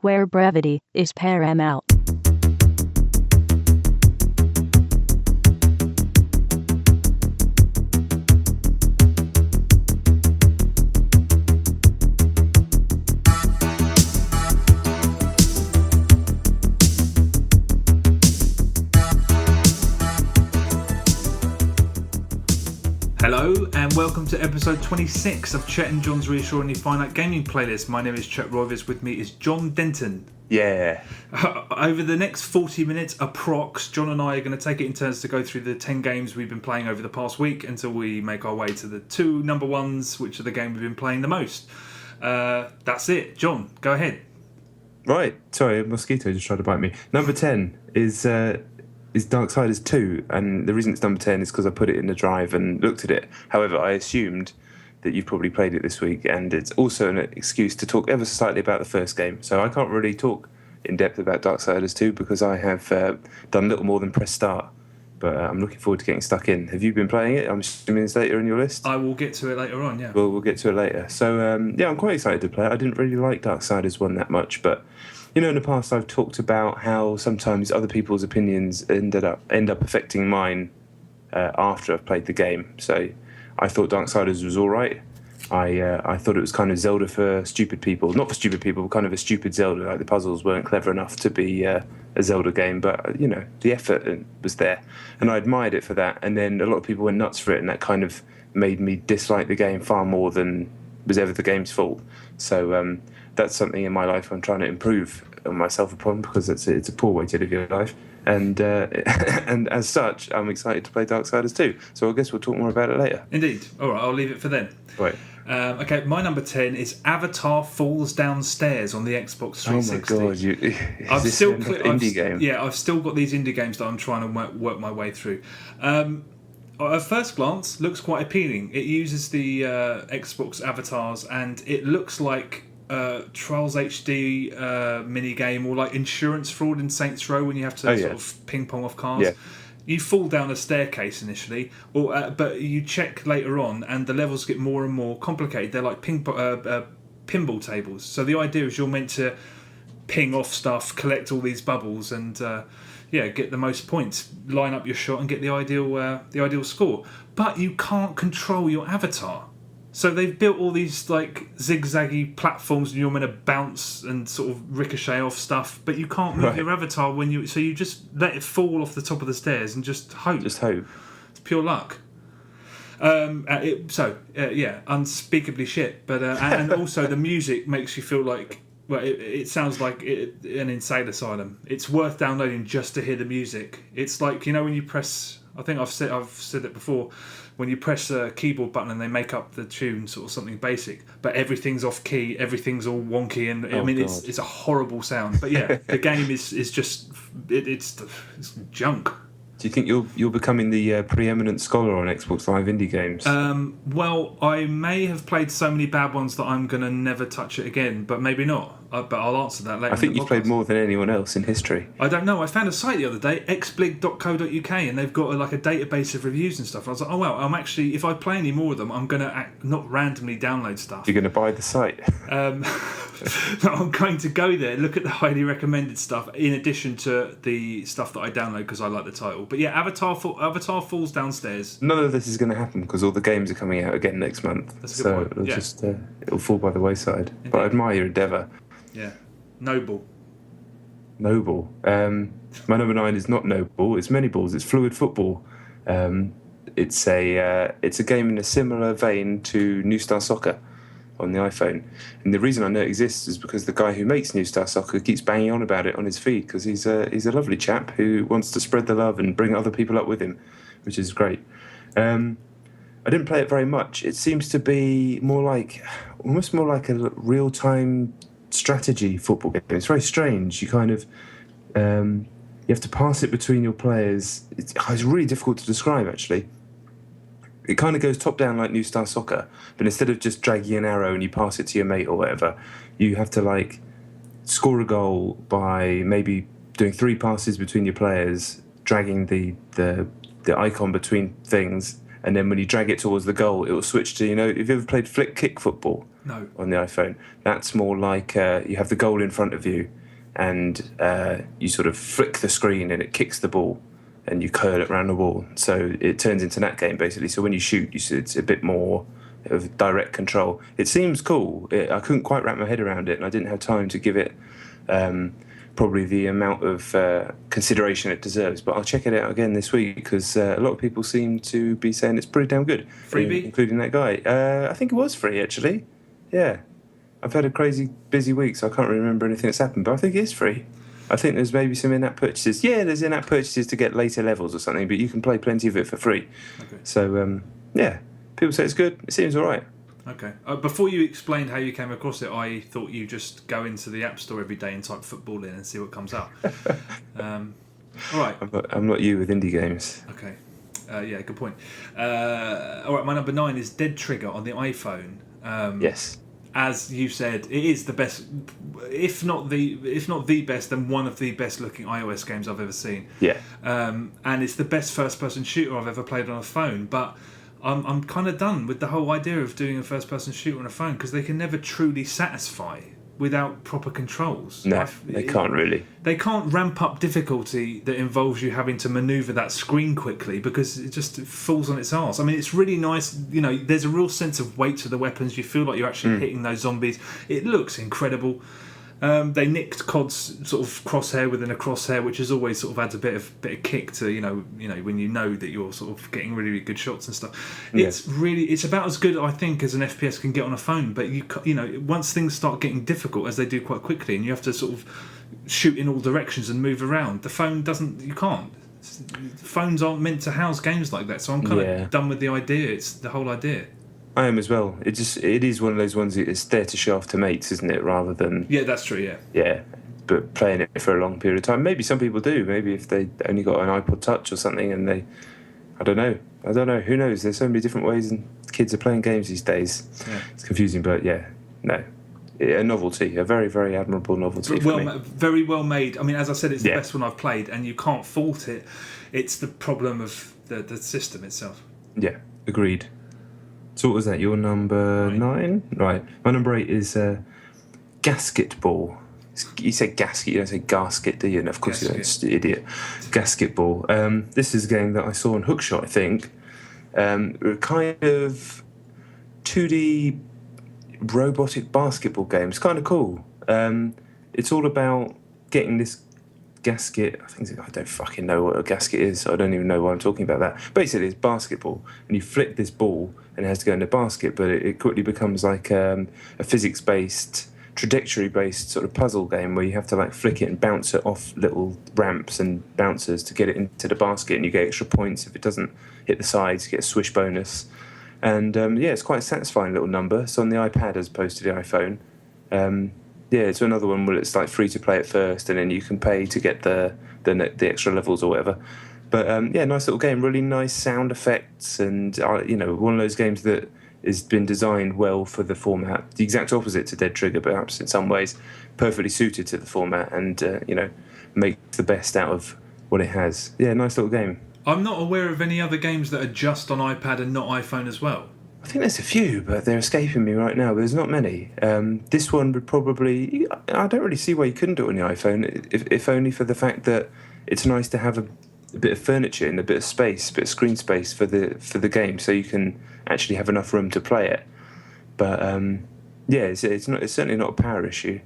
where brevity is paramount. Hello and welcome to episode 26 of Chet and John's Reassuringly Finite Gaming Playlist. My name is Chet Roivers, with me is John Denton. Yeah. Over the next 40 minutes approx, John and I are going to take it in turns to go through the 10 games we've been playing over the past week until we make our way to the two number ones, which are the game we've been playing the most. That's it. John, go ahead. Right. Sorry, a mosquito just tried to bite me. Number 10 is Darksiders 2, and the reason it's number 10 is because I put it in the drive and looked at it. However, I assumed that you've probably played it this week, and it's also an excuse to talk ever so slightly about the first game. So I can't really talk in depth about Darksiders 2 because I have done little more than press start. But I'm looking forward to getting stuck in. Have you been playing it? I'm assuming it's later in your list. I will get to it later on, yeah. We'll get to it later. So, yeah, I'm quite excited to play it. I didn't really like Darksiders 1 that much, but you know, in the past I've talked about how sometimes other people's opinions end up affecting mine after I've played the game. So I thought Darksiders was all right. I thought it was kind of Zelda for stupid people. Not for stupid people, but kind of a stupid Zelda. Like the puzzles weren't clever enough to be a Zelda game, but, you know, the effort was there. And I admired it for that. And then a lot of people went nuts for it, and that kind of made me dislike the game far more than was ever the game's fault. So that's something in my life I'm trying to improve on myself upon, because it's a poor way to live your life. And and as such, I'm excited to play Darksiders 2. So I guess we'll talk more about it later. Indeed. All right, I'll leave it for then. Right. Okay, my number 10 is Avatar Falls Downstairs on the Xbox 360. Oh my god, I've still indie game? Yeah, I've still got these indie games that I'm trying to work my way through. At first glance, looks quite appealing. It uses the Xbox avatars, and it looks like Trials HD mini game, or like insurance fraud in Saints Row when you have to sort of ping pong off cars. Yeah. You fall down a staircase initially, but you check later on, and the levels get more and more complicated. They're like pinball tables. So the idea is you're meant to ping off stuff, collect all these bubbles, and get the most points, line up your shot, and get the ideal score. But you can't control your avatar. So they've built all these like zigzaggy platforms, and you're meant to bounce and sort of ricochet off stuff, but you can't move your avatar so you just let it fall off the top of the stairs and just hope. Just hope. It's pure luck. Unspeakably shit. But and also the music makes you feel like, well, it sounds like an insane asylum. It's worth downloading just to hear the music. It's like, you know, when you press, I think I've said it before, when you press a keyboard button and they make up the tune, sort of something basic, but everything's off key, everything's all wonky, and it's a horrible sound. But yeah, the game is just it's junk. Do you think you're becoming the preeminent scholar on Xbox Live indie games? Well, I may have played so many bad ones that I'm going to never touch it again, but maybe not. But I'll answer that later. I think you've played more than anyone else in history. I don't know. I found a site the other day, XBLIG.co.uk, and they've got a database of reviews and stuff. And I was like, oh well, I'm actually, if I play any more of them, I'm going to not randomly download stuff. You're going to buy the site. I'm going to go there, look at the highly recommended stuff, in addition to the stuff that I download because I like the title. But yeah, Avatar Falls Downstairs. None of this is going to happen because all the games are coming out again next month. That's a good point. It'll fall by the wayside. Indeed. But I admire your endeavour. Yeah. Noble. My number 9 is not Noble. It's Many Balls. It's Fluid Football. It's a game in a similar vein to New Star Soccer on the iPhone. And the reason I know it exists is because the guy who makes New Star Soccer keeps banging on about it on his feed, because he's a lovely chap who wants to spread the love and bring other people up with him, which is great. I didn't play it very much. It seems to be almost more like a real-time strategy football game. It's very strange. You kind of you have to pass it between your players. It's really difficult to describe, actually. It kind of goes top down like New Star Soccer, but instead of just dragging an arrow and you pass it to your mate or whatever, you have to score a goal by maybe doing 3 passes between your players, dragging the icon between things, and then when you drag it towards the goal, it will switch to, have you ever played flick kick football? No. On the iPhone? That's more like you have the goal in front of you, and you sort of flick the screen and it kicks the ball, and you curl it around the wall. So it turns into that game, basically. So when you shoot, it's a bit more of direct control. It seems cool. I couldn't quite wrap my head around it, and I didn't have time to give it probably the amount of consideration it deserves. But I'll check it out again this week, because a lot of people seem to be saying it's pretty damn good. Freebie? Including that guy. I think it was free, actually. Yeah. I've had a crazy busy week, so I can't really remember anything that's happened, but I think it is free. I think there's maybe some in-app purchases. Yeah, there's in-app purchases to get later levels or something, but you can play plenty of it for free. Okay. So, yeah, people say it's good. It seems all right. Okay. Before you explained how you came across it, I thought you just go into the App Store every day and type football in and see what comes up. All right. I'm not you with indie games. Okay. Yeah, good point. All right, my number 9 is Dead Trigger on the iPhone. Yes. As you said, it is the best, if not the best, then one of the best looking iOS games I've ever seen. Yeah. And it's the best first person shooter I've ever played on a phone. But I'm kind of done with the whole idea of doing a first person shooter on a phone, because they can never truly satisfy without proper controls. No, they can't really. They can't ramp up difficulty that involves you having to manoeuvre that screen quickly, because it just falls on its arse. I mean, it's really nice, there's a real sense of weight to the weapons. You feel like you're actually hitting those zombies. It looks incredible. They nicked COD's sort of crosshair within a crosshair, which has always sort of adds a bit of kick to when you know that you're sort of getting really, really good shots and stuff. It's about as good, I think, as an FPS can get on a phone. But once things start getting difficult, as they do quite quickly, and you have to sort of shoot in all directions and move around, the phone doesn't. You can't. Phones aren't meant to house games like that. So I'm kind of done with the idea. It's the whole idea. I am as well. It is one of those ones that's there to show off to mates, isn't it? Rather than... Yeah, that's true, yeah. Yeah, but playing it for a long period of time. Maybe some people do. Maybe if they only got an iPod Touch or something, and they... I don't know. Who knows? There's so many different ways and kids are playing games these days. Yeah. It's confusing, but yeah, no. A novelty, a very, very admirable novelty for me. Very well made. I mean, as I said, it's the best one I've played, and you can't fault it. It's the problem of the system itself. Yeah, agreed. So what was that? Your number 9? Right. My number 8 is Gasket Ball. You say gasket, you don't say gasket, do you? And of course you don't, idiot. Gasket Ball. This is a game that I saw on Hookshot, I think. Kind of 2D robotic basketball game. It's kind of cool. It's all about getting this gasket. I don't fucking know what a gasket is, so I don't even know why I'm talking about that. Basically, it's basketball, and you flick this ball, and it has to go in the basket, but it quickly becomes like a physics-based, trajectory-based sort of puzzle game where you have to like flick it and bounce it off little ramps and bouncers to get it into the basket, and you get extra points if it doesn't hit the sides. You get a swish bonus, and it's quite a satisfying little number. It's on the iPad as opposed to the iPhone. It's another one where it's like free to play at first, and then you can pay to get the extra levels or whatever. But nice little game, really nice sound effects, and one of those games that has been designed well for the format. The exact opposite to Dead Trigger, perhaps in some ways, perfectly suited to the format, and makes the best out of what it has. Yeah, nice little game. I'm not aware of any other games that are just on iPad and not iPhone as well. I think there's a few, but they're escaping me right now. But there's not many. This one would probably... I don't really see why you couldn't do it on the iPhone, if only for the fact that it's nice to have a bit of furniture and a bit of space, a bit of screen space for the game, so you can actually have enough room to play it. But it's certainly not a power issue,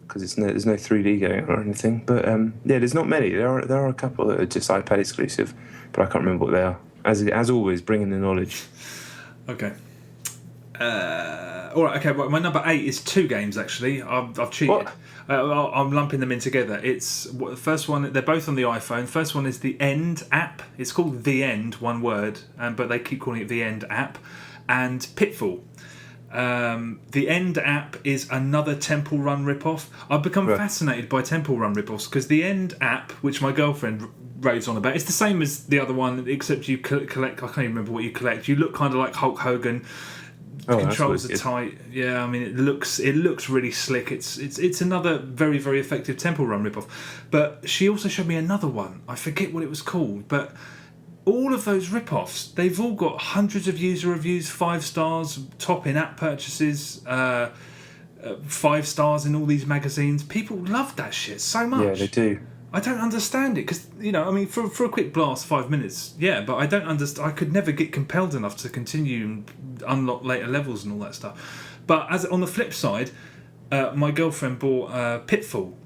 because there's no 3D going on or anything. But there's not many. There are a couple that are just iPad exclusive, but I can't remember what they are. As always, bringing the knowledge. Okay. All right. Okay. Well, my number 8 is 2 games. Actually, I've cheated. What? I'm lumping them in together. It's the first one. They're both on the iPhone. First one is the TheEnd app. It's called TheEnd, one word, but they keep calling it the TheEnd app. And Pitfall. The TheEnd app is another Temple Run ripoff. I've become fascinated by Temple Run ripoffs, because the TheEnd app, which my girlfriend raves on about, it's the same as the other one, except you collect. I can't even remember what you collect. You look kind of like Hulk Hogan. Controls are tight. Yeah, I mean, it looks really slick. It's another very, very effective Temple Run ripoff. But she also showed me another one. I forget what it was called, but all of those rip-offs, they've all got hundreds of user reviews, 5 stars, top in-app purchases, 5 stars in all these magazines. People love that shit so much. Yeah, they do. I don't understand it because, I mean, for a quick blast, 5 minutes, yeah, but I don't understand. I could never get compelled enough to continue and unlock later levels and all that stuff. But as on the flip side, my girlfriend bought Pitfall,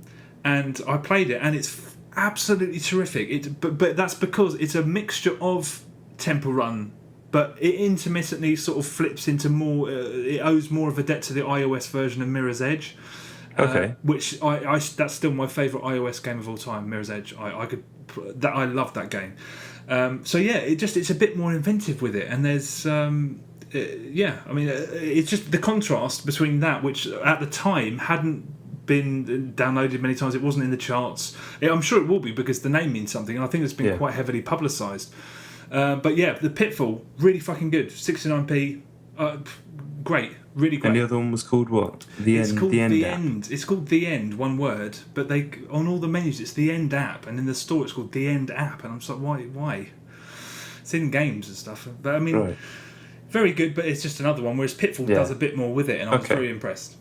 and I played it, and it's absolutely terrific. But that's because it's a mixture of Temple Run, but it intermittently sort of flips into more. It owes more of a debt to the iOS version of Mirror's Edge. Okay. Which I that's still my favourite iOS game of all time, Mirror's Edge. I love that game. So yeah, it's a bit more inventive with it, and there's it's just the contrast between that, which at the time hadn't been downloaded many times. It wasn't in the charts. I'm sure it will be because the name means something, and I think it's been quite heavily publicised. But yeah, the Pitfall, really fucking good. 69p, great. Really great. And the other one was called what? It's called TheEnd app. It's called TheEnd, one word. But they on all the menus it's TheEnd app, and in the store it's called TheEnd app. And I'm just like, why? It's in games and stuff. But I mean, very good. But it's just another one. Whereas Pitfall does a bit more with it, and I was very impressed.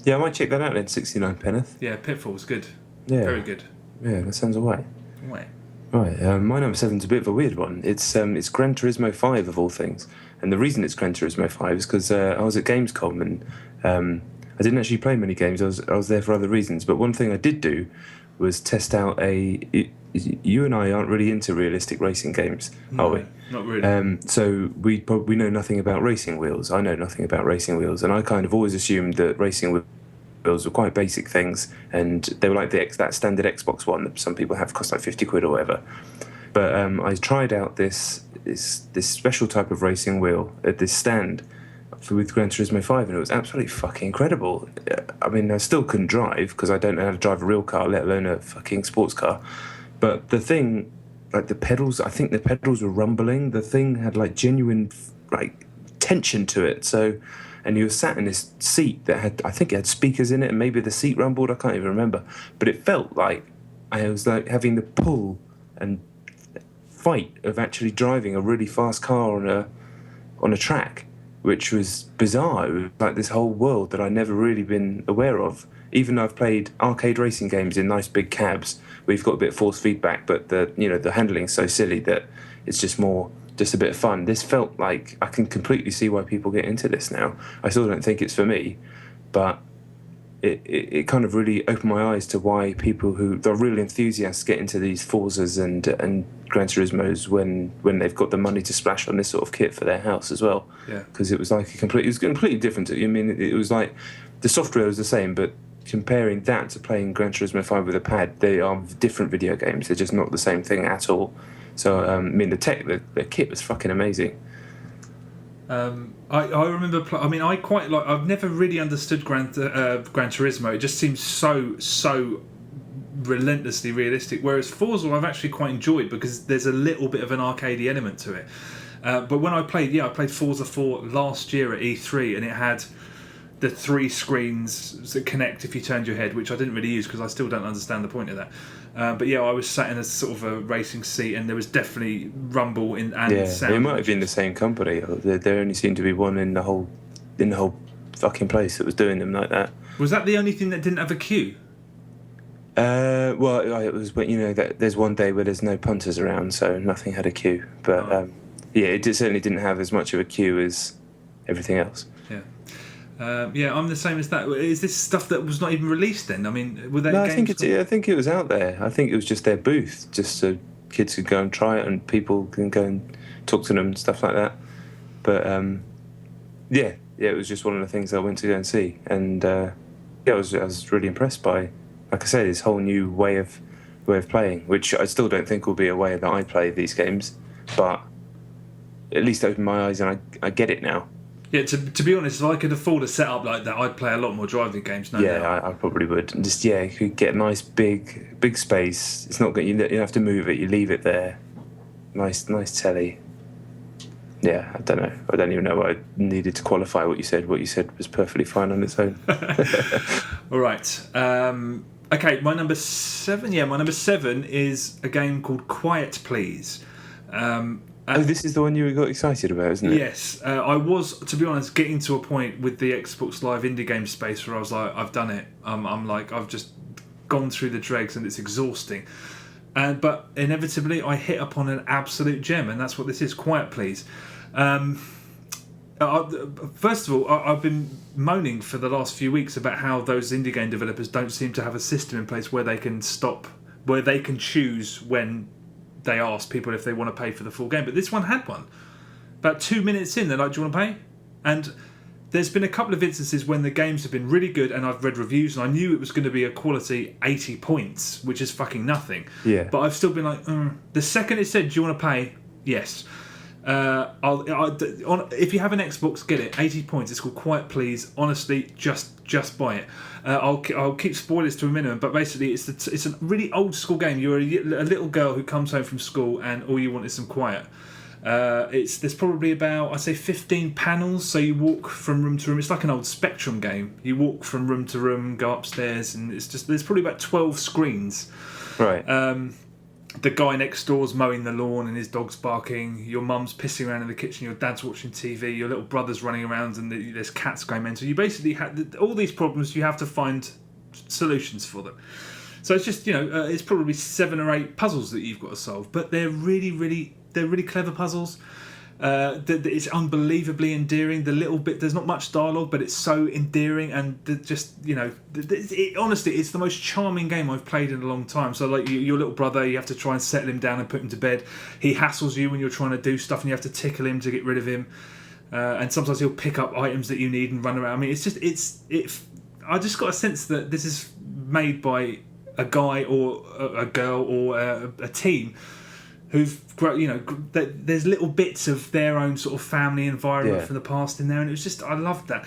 Yeah, I might check that out then. 69 penneth. Yeah, Pitfall's good. Yeah, very good. Yeah, that sounds alright. Right. Right, my number 7's a bit of a weird one. It's Gran Turismo 5 of all things, and the reason it's Gran Turismo 5 is because I was at Gamescom and I didn't actually play many games. I was there for other reasons, but one thing I did do was test out you and I aren't really into realistic racing games, are we? Not really. So we know nothing about racing wheels. I know nothing about racing wheels, and I kind of always assumed that racing wheels were quite basic things, and they were like that standard Xbox one that some people have, cost like 50 quid or whatever. But I tried out this special type of racing wheel at this stand with Gran Turismo 5, and it was absolutely fucking incredible. I mean, I still couldn't drive because I don't know how to drive a real car, let alone a fucking sports car. But the thing, like the pedals, I think the pedals were rumbling. The thing had like genuine like tension to it. So. And you were sat in this seat that had, I think it had speakers in it, and maybe the seat rumbled, I can't even remember. But it felt like I was like having the pull and fight of actually driving a really fast car on a track, which was bizarre. It was like this whole world that I'd never really been aware of. Even though I've played arcade racing games in nice big cabs where you've got a bit of force feedback, but the handling's so silly that it's just a bit of fun. This felt like I can completely see why people get into this now. I still don't think it's for me, but it kind of really opened my eyes to why people who are real enthusiasts get into these Forzas and Gran Turismos when they've got the money to splash on this sort of kit for their house as well. Yeah. Because it was completely different. I mean, it was like the software was the same, but comparing that to playing Gran Turismo 5 with a pad, they are different video games. They're just not the same thing at all. So, I mean, the kit was fucking amazing. I remember. I quite like. I've never really understood Gran Turismo. It just seems so relentlessly realistic. Whereas Forza, I've actually quite enjoyed because there's a little bit of an arcadey element to it. But when I played Forza 4 last year at E3, and it had the 3 screens that connect if you turned your head, which I didn't really use because I still don't understand the point of that. But yeah, I was sat in a sort of a racing seat, and there was definitely rumble and sound. It might have been the same company. There only seemed to be one in the whole fucking place that was doing them like that. Was that the only thing that didn't have a queue? Well, it was that there's one day where there's no punters around, so nothing had a queue. But it certainly didn't have as much of a queue as everything else. Yeah. I'm the same as that. Is this stuff that was not even released then? I mean, were they? No, I think it was out there. I think it was just their booth, just so kids could go and try it, and people can go and talk to them and stuff like that. But it was just one of the things I went to go and see, and I was really impressed by, like I said, this whole new way of playing, which I still don't think will be a way that I play these games, but at least opened my eyes, and I get it now. Yeah, to be honest, if I could afford a setup like that, I'd play a lot more driving games. I probably would. And just you could get a nice big space. It's not you don't have to move it. You leave it there. Nice telly. Yeah, I don't know. I don't even know what I needed to qualify what you said. What you said was perfectly fine on its own. All right. Okay, my number 7. Yeah, my number 7 is a game called Quiet Please. This is the one you got excited about, isn't it? Yes, I was, to be honest, getting to a point with the Xbox Live indie game space where I was like, I've done it. I'm like, I've just gone through the dregs and it's exhausting. But inevitably, I hit upon an absolute gem, and that's what this is. Quiet Please. First of all, I've been moaning for the last few weeks about how those indie game developers don't seem to have a system in place where they can choose when they ask people if they want to pay for the full game. But this one had one. About 2 minutes in, they're like, do you want to pay? And there's been a couple of instances when the games have been really good and I've read reviews and I knew it was going to be a quality 80 points, which is fucking nothing. Yeah. But I've still been like, The second it said, do you want to pay? Yes. If you have an Xbox, get it. 80 points. It's called Quiet Please. Honestly, just buy it. I'll keep spoilers to a minimum, but basically it's a really old school game. You're a little girl who comes home from school and all you want is some quiet. There's probably about, I'd say, 15 panels, so you walk from room to room. It's like an old Spectrum game. You walk from room to room, go upstairs, and there's probably about 12 screens. Right. The guy next door's mowing the lawn and his dog's barking. Your mum's pissing around in the kitchen. Your dad's watching TV. Your little brother's running around and there's cats going mental. You basically have all these problems. You have to find solutions for them. So it's just, it's probably 7 or 8 puzzles that you've got to solve. But they're really clever puzzles. It's unbelievably endearing. The little bit, there's not much dialogue, but it's so endearing, and honestly, it's the most charming game I've played in a long time. So, like your little brother, you have to try and settle him down and put him to bed. He hassles you when you're trying to do stuff, and you have to tickle him to get rid of him. And sometimes he'll pick up items that you need and run around. I mean, I just got a sense that this is made by a guy or a girl or a team who've, there's little bits of their own sort of family environment from the past in there, and it was just, I loved that.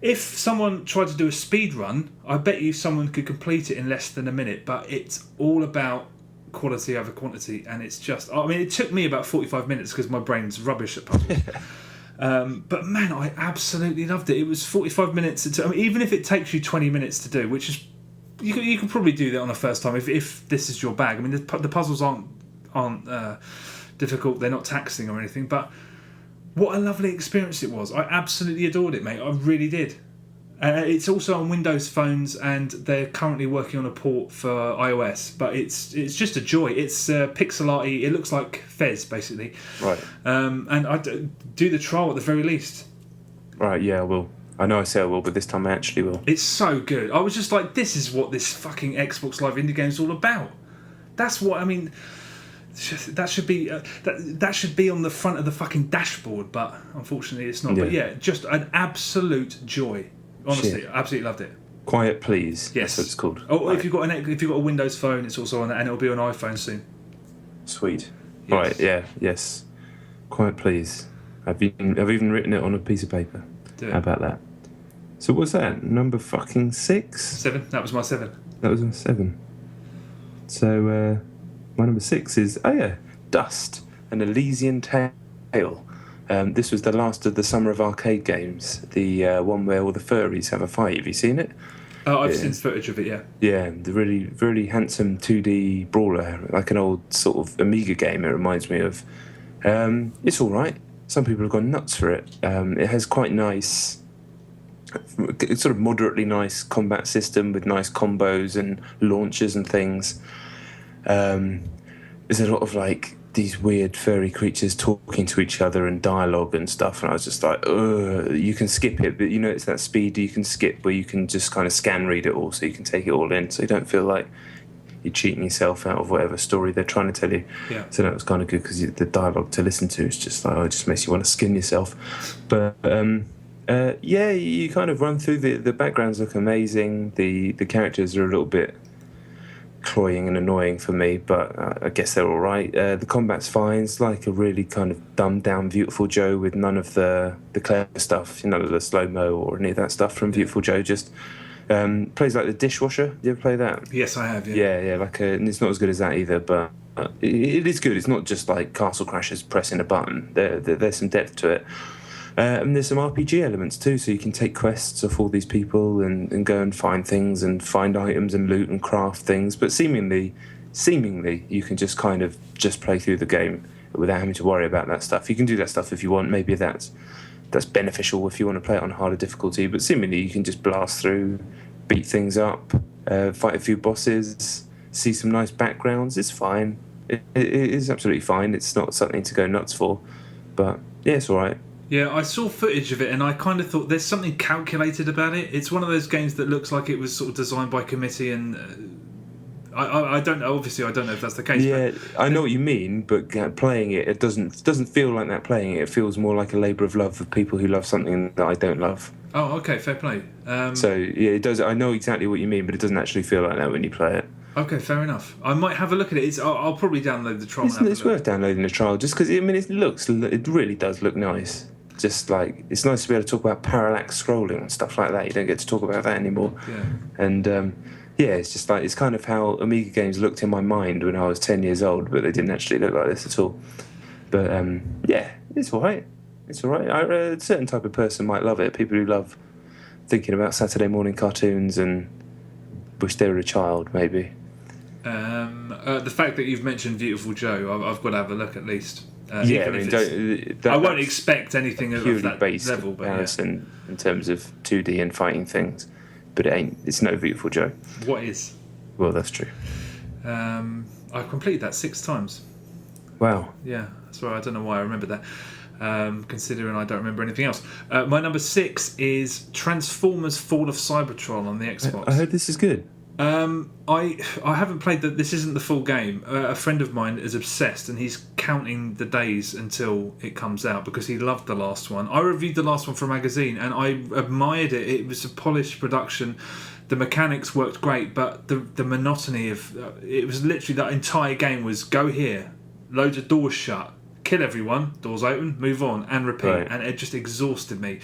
If someone tried to do a speed run, I bet you someone could complete it in less than a minute, but it's all about quality over quantity, and it's just, it took me about 45 minutes because my brain's rubbish at puzzles. But man, I absolutely loved it. It was 45 minutes, even if it takes you 20 minutes to do, which is, you can probably do that on a first time if this is your bag. I mean, the puzzles aren't difficult, they're not taxing or anything, but what a lovely experience it was. I absolutely adored it, mate. I really did. It's also on Windows phones, and they're currently working on a port for iOS, but it's just a joy. It's pixel arty. It looks like Fez, basically. Right. And I do the trial at the very least. Right, yeah, I will. I know I say I will, but this time I actually will. It's so good. I was just like, this is what this fucking Xbox Live indie game is all about. That's what, that should be that should be on the front of the fucking dashboard, but unfortunately it's not. Yeah. But yeah, just an absolute joy. Honestly, I absolutely loved it. Quiet Please. Yes, that's what it's called. Oh, right. If you've got a Windows phone, it's also on that, and it'll be on iPhone soon. Sweet. Yes. Right. Yeah. Yes. Quiet Please. I've even written it on a piece of paper. How about that? So what's that? Number fucking 6? 7. That was my 7. That was my 7. So my number 6 is Dust, an Elysian Tale. This was the last of the Summer of Arcade games, the one where all the furries have a fight. Have you seen it? Oh, I've seen footage of it, yeah. Yeah, the really, really handsome 2D brawler, like an old sort of Amiga game, it reminds me of. It's all right. Some people have gone nuts for it. It has quite nice, sort of moderately nice combat system with nice combos and launches and things. There's a lot of like these weird furry creatures talking to each other and dialogue and stuff, and I was just like, ugh. You can skip it, but it's that speed you can skip where you can just kind of scan read it all, so you can take it all in, so you don't feel like you're cheating yourself out of whatever story they're trying to tell you. Yeah. So that was kind of good, because the dialogue to listen to is just like, it just makes you want to skin yourself. But you kind of run through the backgrounds look amazing. The characters are a little bit cloying and annoying for me, but I guess they're all right. The combat's fine. It's like a really kind of dumbed down Beautiful Joe with none of the clever stuff, none of the slow-mo or any of that stuff from Beautiful Joe. Just plays like the dishwasher. You ever play that? Yes, I have. Yeah. And it's not as good as that either, but it is good. It's not just like Castle Crashers pressing a button. There's some depth to it. And there's some RPG elements too, so you can take quests off all these people and go and find things and find items and loot and craft things. But seemingly, you can just kind of just play through the game without having to worry about that stuff. You can do that stuff if you want. Maybe that's beneficial if you want to play it on harder difficulty. But seemingly you can just blast through, beat things up, fight a few bosses, see some nice backgrounds. It's fine. It is absolutely fine. It's not something to go nuts for, but yeah, it's all right. Yeah, I saw footage of it and I kind of thought there's something calculated about it. It's one of those games that looks like it was sort of designed by committee, and I don't know. Obviously, I don't know if that's the case. Yeah, I know what you mean, but playing it doesn't feel like that. Playing it feels more like a labour of love for people who love something that I don't love. Oh, okay, fair play. So yeah, it does. I know exactly what you mean, but it doesn't actually feel like that when you play it. Okay, fair enough. I might have a look at it. I'll probably download the trial. It's worth downloading the trial just because it really does look nice. Just like it's nice to be able to talk about parallax scrolling and stuff like that. You don't get to talk about that anymore. Yeah. And yeah, it's just like it's kind of how Amiga games looked in my mind when I was 10 years old, but they didn't actually look like this at all. But yeah, it's all right. It's all right. A certain type of person might love it. People who love thinking about Saturday morning cartoons and wish they were a child, maybe. The fact that you've mentioned Beautiful Joe, I've got to have a look at least. Yeah, I mean, I won't expect anything of that based level, but comparison in terms of 2D and fighting things, but it ain't. It's no Beautiful Joe. What is? Well, that's true. I've completed that 6 times. Wow. Yeah, that's right. I don't know why I remember that. Considering I don't remember anything else. My number 6 is Transformers: Fall of Cybertron on the Xbox. I heard this is good. I haven't played that. This isn't the full game. A friend of mine is obsessed, and he's counting the days until it comes out because he loved the last one. I reviewed the last one for a magazine, and I admired it. It was a polished production. The mechanics worked great, but the monotony of it was literally that entire game was go here, loads of doors shut, kill everyone, doors open, move on, and repeat. Right. And it just exhausted me.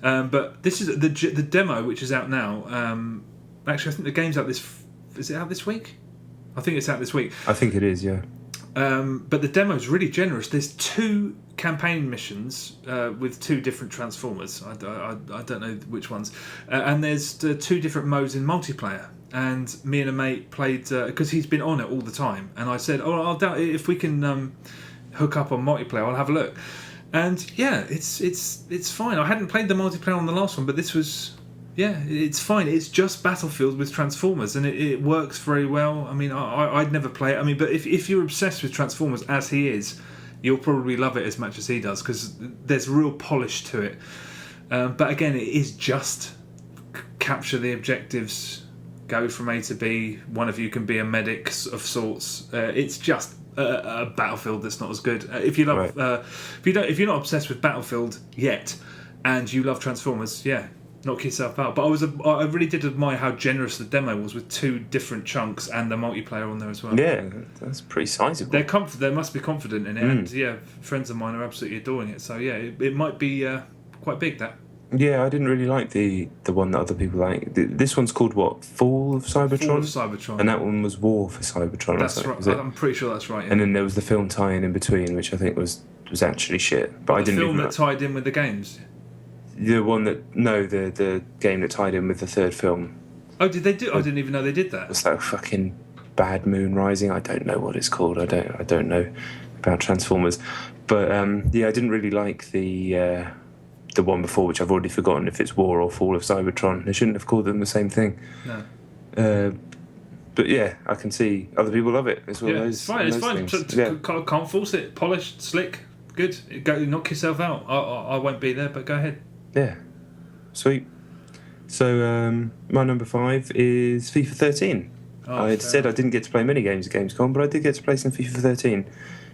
But this is the demo, which is out now. Actually, I think the game's out is it out this week? I think it's out this week. I think it is, yeah. But the demo's really generous. There's 2 campaign missions with 2 different Transformers. I don't know which ones. And there's 2 different modes in multiplayer. And me and a mate played because he's been on it all the time. And I said, I'll doubt if we can hook up on multiplayer. I'll have a look. And yeah, it's fine. I hadn't played the multiplayer on the last one, but this was. Yeah, it's fine. It's just Battlefield with Transformers, and it works very well. I mean, I'd never play it. I mean, but if you're obsessed with Transformers, as he is, you'll probably love it as much as he does, because there's real polish to it. But again, it is just capture the objectives, go from A to B. One of you can be a medic of sorts. It's just a Battlefield that's not as good. If you love, right. If you're not obsessed with Battlefield yet, and you love Transformers, yeah. Knock yourself out. But I really did admire how generous the demo was with 2 different chunks and the multiplayer on there as well. Yeah, that's pretty sizable. They must be confident in it, and yeah, friends of mine are absolutely adoring it. So yeah, it might be quite big. That. Yeah, I didn't really like the one that other people like. This one's called what? Fall of Cybertron. Fall of Cybertron. And that one was War for Cybertron. That's right. I'm pretty sure that's right. Yeah. And then there was the film tie-in in between, which I think was actually shit. But I didn't. The film that tied in with the games. The one the game that tied in with the 3rd film. Oh, did they do? I didn't even know they did that. It's like fucking Bad Moon Rising. I don't know what it's called. I don't know about Transformers, but yeah, I didn't really like the one before, which I've already forgotten if it's War or Fall of Cybertron. They shouldn't have called them the same thing. No. But yeah, I can see other people love it. It's one of those. It's fine. Can't force it. Polished, slick, good. Go knock yourself out. I won't be there, but go ahead. Yeah, sweet. So my number 5 is FIFA 13. I had said I didn't get to play many games at Gamescom, but I did get to play some FIFA 13,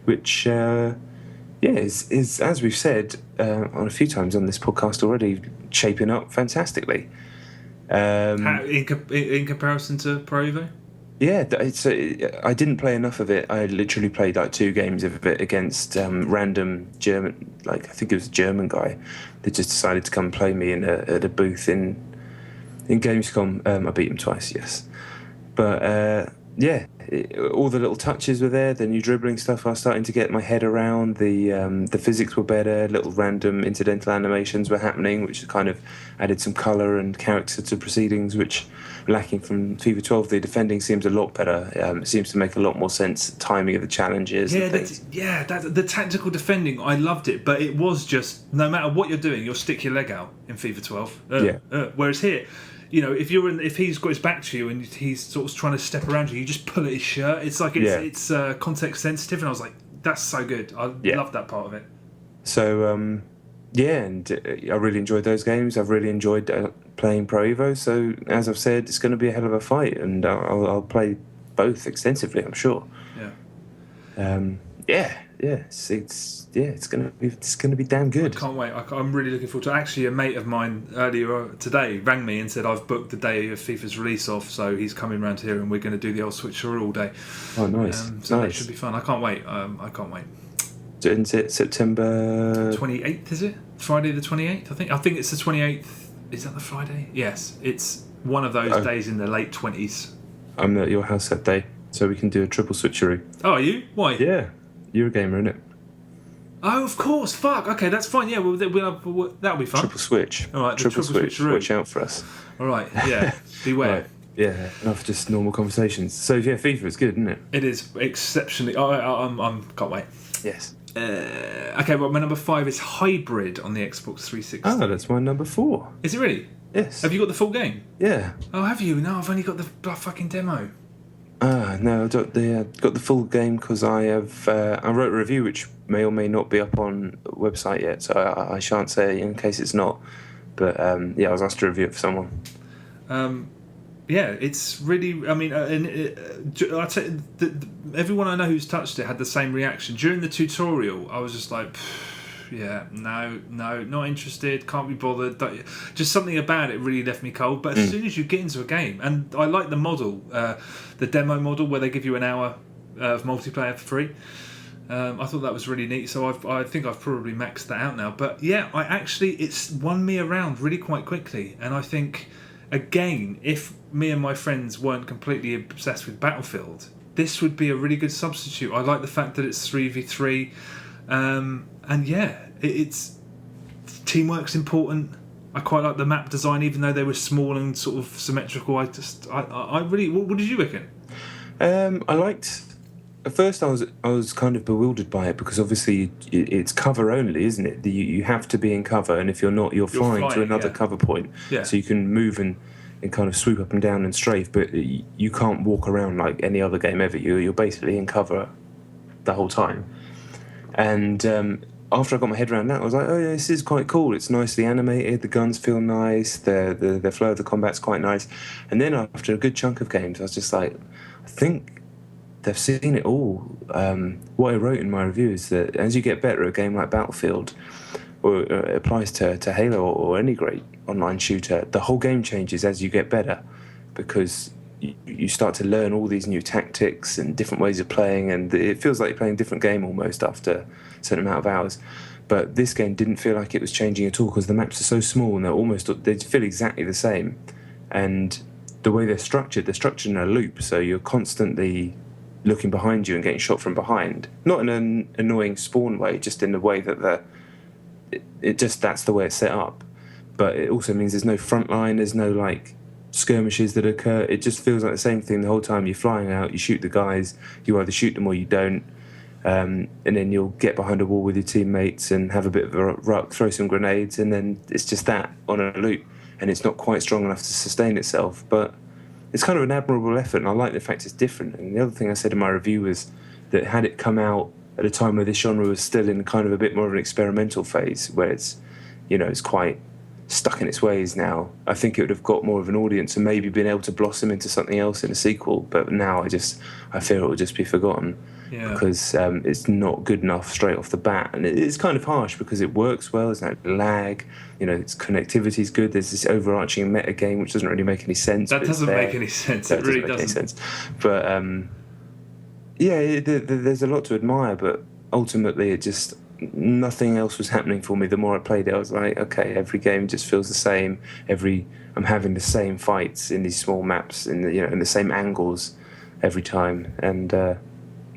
which is as we've said on a few times on this podcast already, shaping up fantastically. In comparison to Pro Evo? Yeah, I didn't play enough of it. I literally played like 2 games of it against random German, I think it was a German guy that just decided to come play me at a booth in Gamescom. I beat him twice, yes. But yeah, all the little touches were there. The new dribbling stuff I was starting to get my head around. The physics were better. Little random incidental animations were happening, which kind of added some colour and character to proceedings, which lacking from FIFA 12. The defending seems a lot better. It seems to make a lot more sense. Timing of the challenges. Yeah, and things. the tactical defending, I loved it, but it was just no matter what you're doing, you'll stick your leg out in FIFA 12. Whereas here, if he's got his back to you and he's sort of trying to step around you, you just pull at his shirt. It's like it's context sensitive, and I was like, that's so good. I love that part of it. So and I really enjoyed those games. I've really enjoyed playing Pro Evo. So as I've said, it's going to be a hell of a fight, and I'll play both extensively, I'm sure. It's going to be damn good. I can't wait. I'm really looking forward to it. Actually, a mate of mine earlier today rang me and said I've booked the day of FIFA's release off, so he's coming round here and we're going to do the old switcheroo all day. Oh, nice. That should be fun. I can't wait. I can't wait. So is it September 28th? Is it Friday the 28th? I think it's the 28th. Is that the Friday? Yes, it's one of those days in the late 20s. I'm at your house that day, so we can do a triple switcheroo. Oh, are you? Why? Yeah, you're a gamer, innit? Oh, of course. Fuck. Okay, that's fine. Yeah, that'll be fun. Triple switch. All right, triple switch. Watch out for us. All right. Yeah. Beware. Right. Yeah. Enough just normal conversations. So yeah, FIFA is good, isn't it? It is exceptionally. I can't wait. Yes. Okay, well, my number 5 is Hybrid on the Xbox 360. Oh, that's my number 4. Is it really? Yes. Have you got the full game? Yeah. Oh, have you? No, I've only got the fucking demo. No, I got the full game because I wrote a review which may or may not be up on the website yet, so I shan't say in case it's not. But I was asked to review it for someone. It's really. I mean, I tell you, everyone I know who's touched it had the same reaction during the tutorial. I was just like, no, not interested. Can't be bothered. Just something about it really left me cold. But as soon as you get into a game, and I like the model, the demo model where they give you an hour of multiplayer for free. I thought that was really neat. So I think I've probably maxed that out now. But yeah, it's won me around really quite quickly, and I think. Again, if me and my friends weren't completely obsessed with Battlefield, this would be a really good substitute. I like the fact that it's 3v3, it's teamwork's important. I quite like the map design, even though they were small and sort of symmetrical. I really. What did you reckon? I liked. At first, I was kind of bewildered by it because obviously it's cover only, isn't it? You have to be in cover, and if you're not, you're flying to another cover point. Yeah. So you can move and kind of swoop up and down and strafe, but you can't walk around like any other game ever. You're basically in cover the whole time. And after I got my head around that, I was like, oh yeah, this is quite cool. It's nicely animated. The guns feel nice. The flow of the combat's quite nice. And then after a good chunk of games, I was just like, I think. They've seen it all. What I wrote in my review is that as you get better at a game like Battlefield, or it applies to Halo or any great online shooter, the whole game changes as you get better because you start to learn all these new tactics and different ways of playing, and it feels like you're playing a different game almost after a certain amount of hours. But this game didn't feel like it was changing at all because the maps are so small and they feel exactly the same. And the way they're structured in a loop, so you're constantly looking behind you and getting shot from behind, not in an annoying spawn way, just in the way that that's the way it's set up. But it also means there's no front line, there's no like skirmishes that occur. It just feels like the same thing the whole time. You're flying out, you shoot the guys, you either shoot them or you don't, and then you'll get behind a wall with your teammates and have a bit of a ruck, throw some grenades, and then it's just that on a loop, and it's not quite strong enough to sustain itself. But it's kind of an admirable effort, and I like the fact it's different. And the other thing I said in my review was that had it come out at a time where this genre was still in kind of a bit more of an experimental phase, where it's quite stuck in its ways now, I think it would have got more of an audience and maybe been able to blossom into something else in a sequel. But now I fear it will just be forgotten because it's not good enough straight off the bat. And it's kind of harsh because it works well, there's no lag, its connectivity is good, there's this overarching meta game which doesn't really make any sense. That doesn't make any sense. It really doesn't. Make any sense. But there's a lot to admire, but ultimately it just nothing else was happening for me. The more I played it, I was like, okay, every game just feels the same. I'm having the same fights in these small maps in the same angles every time, and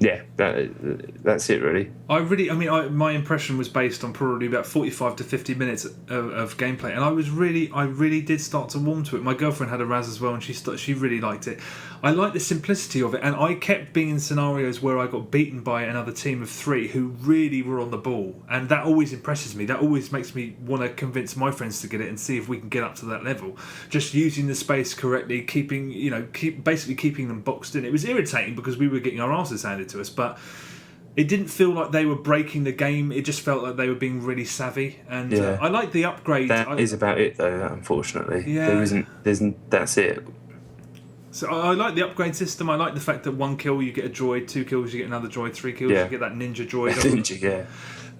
Yeah, that's it really. My impression was based on probably about 45 to 50 minutes of gameplay, and I really did start to warm to it. My girlfriend had a Raz as well, and she really liked it. I like the simplicity of it, and I kept being in scenarios where I got beaten by another team of 3 who really were on the ball, and that always impresses me. That always makes me want to convince my friends to get it and see if we can get up to that level. Just using the space correctly, keeping them boxed in. It was irritating because we were getting our asses handed to us, but it didn't feel like they were breaking the game. It just felt like they were being really savvy, and I like the upgrade. That is about it, though. Unfortunately, that's it. So I like the upgrade system. I like the fact that 1 kill you get a droid, 2 kills you get another droid, 3 kills you get that ninja droid.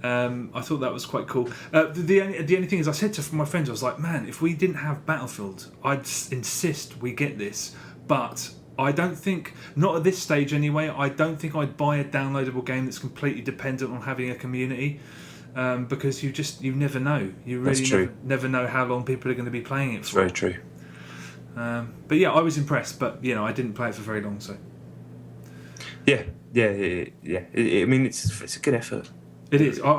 I thought that was quite cool. The only thing is, I said to my friends, I was like, man, if we didn't have Battlefield, I'd insist we get this, but I don't think, not at this stage anyway, I don't think I'd buy a downloadable game that's completely dependent on having a community, because you never know. You really never know how long people are going to be playing it for. It's very true. But yeah, I was impressed, but I didn't play it for very long. So yeah. I mean, it's a good effort. It is. I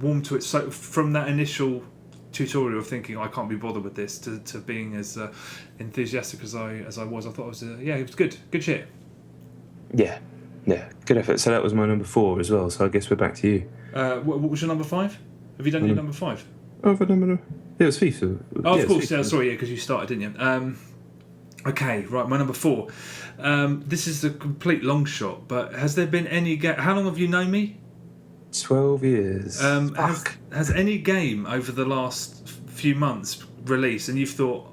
warmed to it. So from that initial tutorial of thinking I can't be bothered with this to being as enthusiastic as I was, I thought it was good shit. Yeah, good effort. So that was my number 4 as well. So I guess we're back to you. What was your number 5? Have you done your number 5? Oh, have I done my... Yeah, it was FIFA. Oh, of course. Yeah, sorry, because you started, didn't you? Okay, right. My number 4. This is a complete long shot, but has there been any game? How long have you known me? 12 years. Has any game over the last few months released, and you've thought,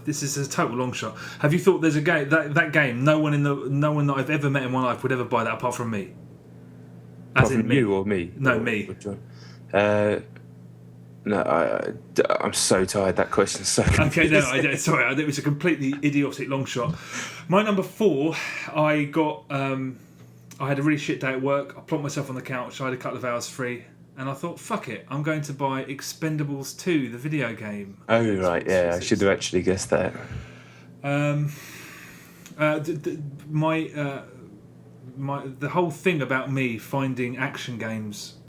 this is a total long shot? Have you thought there's a game that game? No one that I've ever met in my life would ever buy that apart from me. Apart from you or me? No, me. No, I'm so tired. That question's so confusing. Okay, sorry, it was a completely idiotic long shot. My number 4, I got. I had a really shit day at work. I plonked myself on the couch. I had a couple of hours free, and I thought, fuck it, I'm going to buy Expendables 2, the video game. Oh right, yeah, I should have actually guessed that. The whole thing about me finding action games.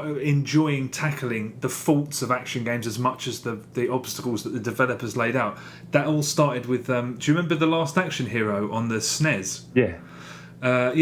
Enjoying tackling the faults of action games as much as the obstacles that the developers laid out. That all started with. Do you remember The Last Action Hero on the SNES? Yeah.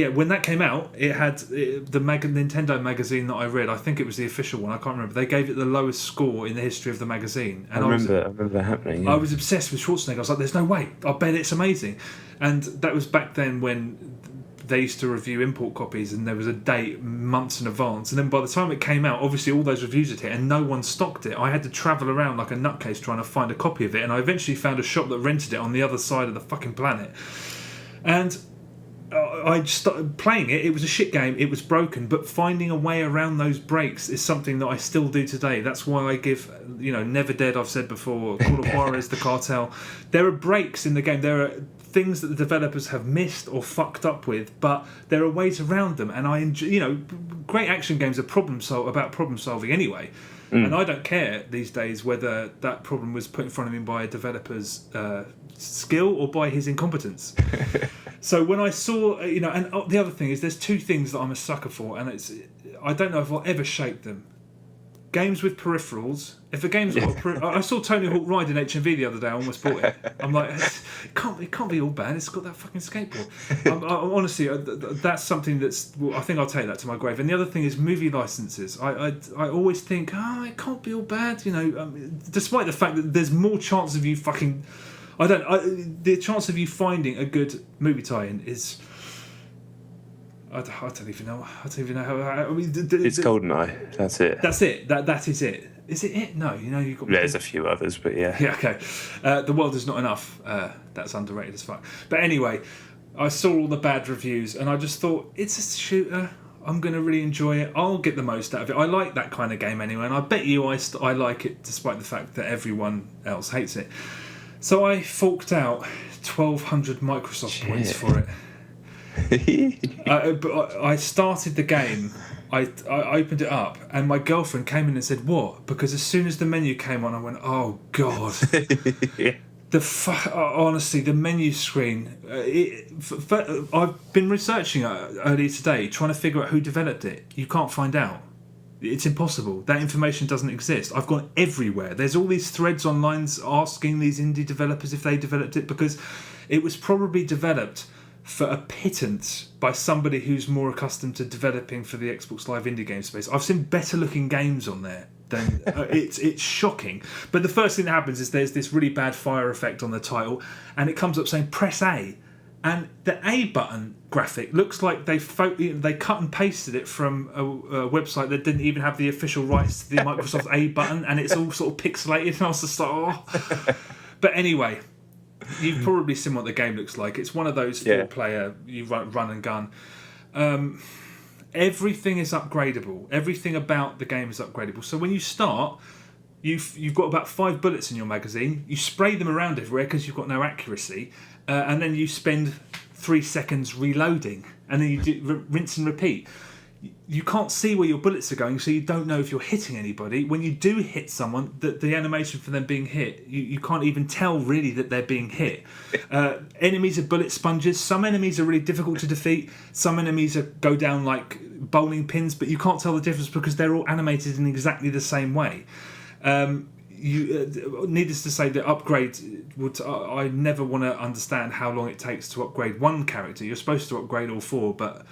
When that came out, it had the Nintendo magazine that I read. I think it was the official one. I can't remember. They gave it the lowest score in the history of the magazine. And I remember that happening. Yeah. I was obsessed with Schwarzenegger. I was like, "There's no way. I bet it's amazing." And that was back then when they used to review import copies, and there was a date months in advance. And then by the time it came out, obviously all those reviews had hit, and no one stocked it. I had to travel around like a nutcase trying to find a copy of it, and I eventually found a shop that rented it on the other side of the fucking planet. And I just started playing it. It was a shit game. It was broken, but finding a way around those breaks is something that I still do today. That's why I give, Never Dead, I've said before, Call of Juarez, The Cartel. There are breaks in the game. There are things that the developers have missed or fucked up with, but there are ways around them. And I enjoy, great action games are about problem solving anyway. And I don't care these days whether that problem was put in front of him by a developer's skill or by his incompetence. So when I saw, and the other thing is, there's 2 things that I'm a sucker for, and I don't know if I'll ever shake them. Games with peripherals. If a game's got I saw Tony Hawk Ride in HMV the other day. I almost bought it. I'm like, it can't be all bad. It's got that fucking skateboard. Honestly, that's something I think I'll take that to my grave. And the other thing is movie licenses. I always think, it can't be all bad. Despite the fact that there's more chance of you fucking. The chance of you finding a good movie tie-in is. I don't even know. How. It's GoldenEye. That's it. That's it. That is it. Is it? No. You've got. There's a few others, but yeah. Yeah. Okay. The World Is Not Enough. That's underrated as fuck. But anyway, I saw all the bad reviews, and I just thought, it's a shooter. I'm going to really enjoy it. I'll get the most out of it. I like that kind of game anyway, and I bet you I like it despite the fact that everyone else hates it. So I forked out 1,200 Microsoft points for it. But I started the game. I opened it up, and my girlfriend came in and said, "What?" Because as soon as the menu came on, I went, "Oh God." Honestly, the menu screen. I've been researching earlier today, trying to figure out who developed it. You can't find out. It's impossible. That information doesn't exist. I've gone everywhere. There's all these threads online asking these indie developers if they developed it, because it was probably developed for a pittance by somebody who's more accustomed to developing for the Xbox Live indie game space. I've seen better looking games on there than it's shocking. But the first thing that happens is there's this really bad fire effect on the title, and it comes up saying press A, and the A button graphic looks like they cut and pasted it from a website that didn't even have the official rights to the Microsoft A button, and it's all sort of pixelated, and I was just like, oh. But anyway, you've probably seen what the game looks like. It's one of those four-player, you run and gun. Everything is upgradable. Everything about the game is upgradable. So when you start, you've got about 5 bullets in your magazine. You spray them around everywhere because you've got no accuracy, and then you spend 3 seconds reloading, and then you do rinse and repeat. You can't see where your bullets are going, so you don't know if you're hitting anybody. When you do hit someone, the animation for them being hit, you can't even tell really that they're being hit. Enemies are bullet sponges. Some enemies are really difficult to defeat. Some enemies go down like bowling pins, but you can't tell the difference because they're all animated in exactly the same way. Needless to say, the upgrade I never want to understand how long it takes to upgrade one character. You're supposed to upgrade all 4, but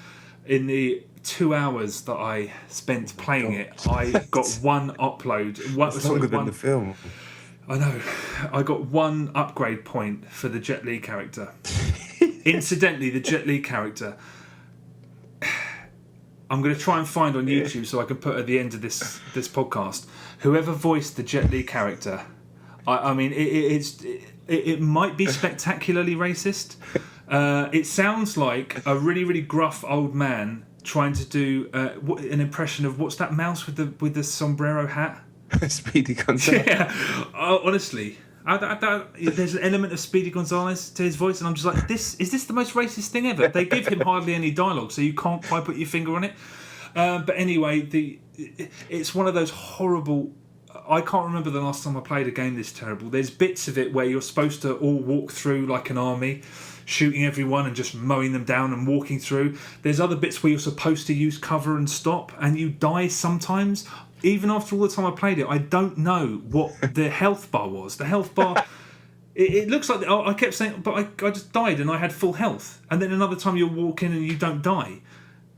in the 2 hours that I spent playing it, I got one upload. It's longer than the film. I know. I got one upgrade point for the Jet Li character. Incidentally, the Jet Li character, I'm going to try and find on YouTube so I can put at the end of this podcast, whoever voiced the Jet Li character. I mean, it might be spectacularly racist. It sounds like a really, really gruff old man trying to do an impression of, what's that mouse with the sombrero hat? Speedy Gonzales. Yeah, honestly, there's an element of Speedy Gonzales to his voice, and I'm just like, is this the most racist thing ever? They give him hardly any dialogue, so you can't quite put your finger on it. But anyway, it's one of those horrible. I can't remember the last time I played a game this terrible. There's bits of it where you're supposed to all walk through like an army, shooting everyone and just mowing them down and walking through. There's other bits where you're supposed to use cover and stop, and you die sometimes. Even after all the time I played it, I don't know what the health bar was. The health bar, it looks like, I kept saying, but I just died and I had full health. And then another time you'll walk in and you don't die.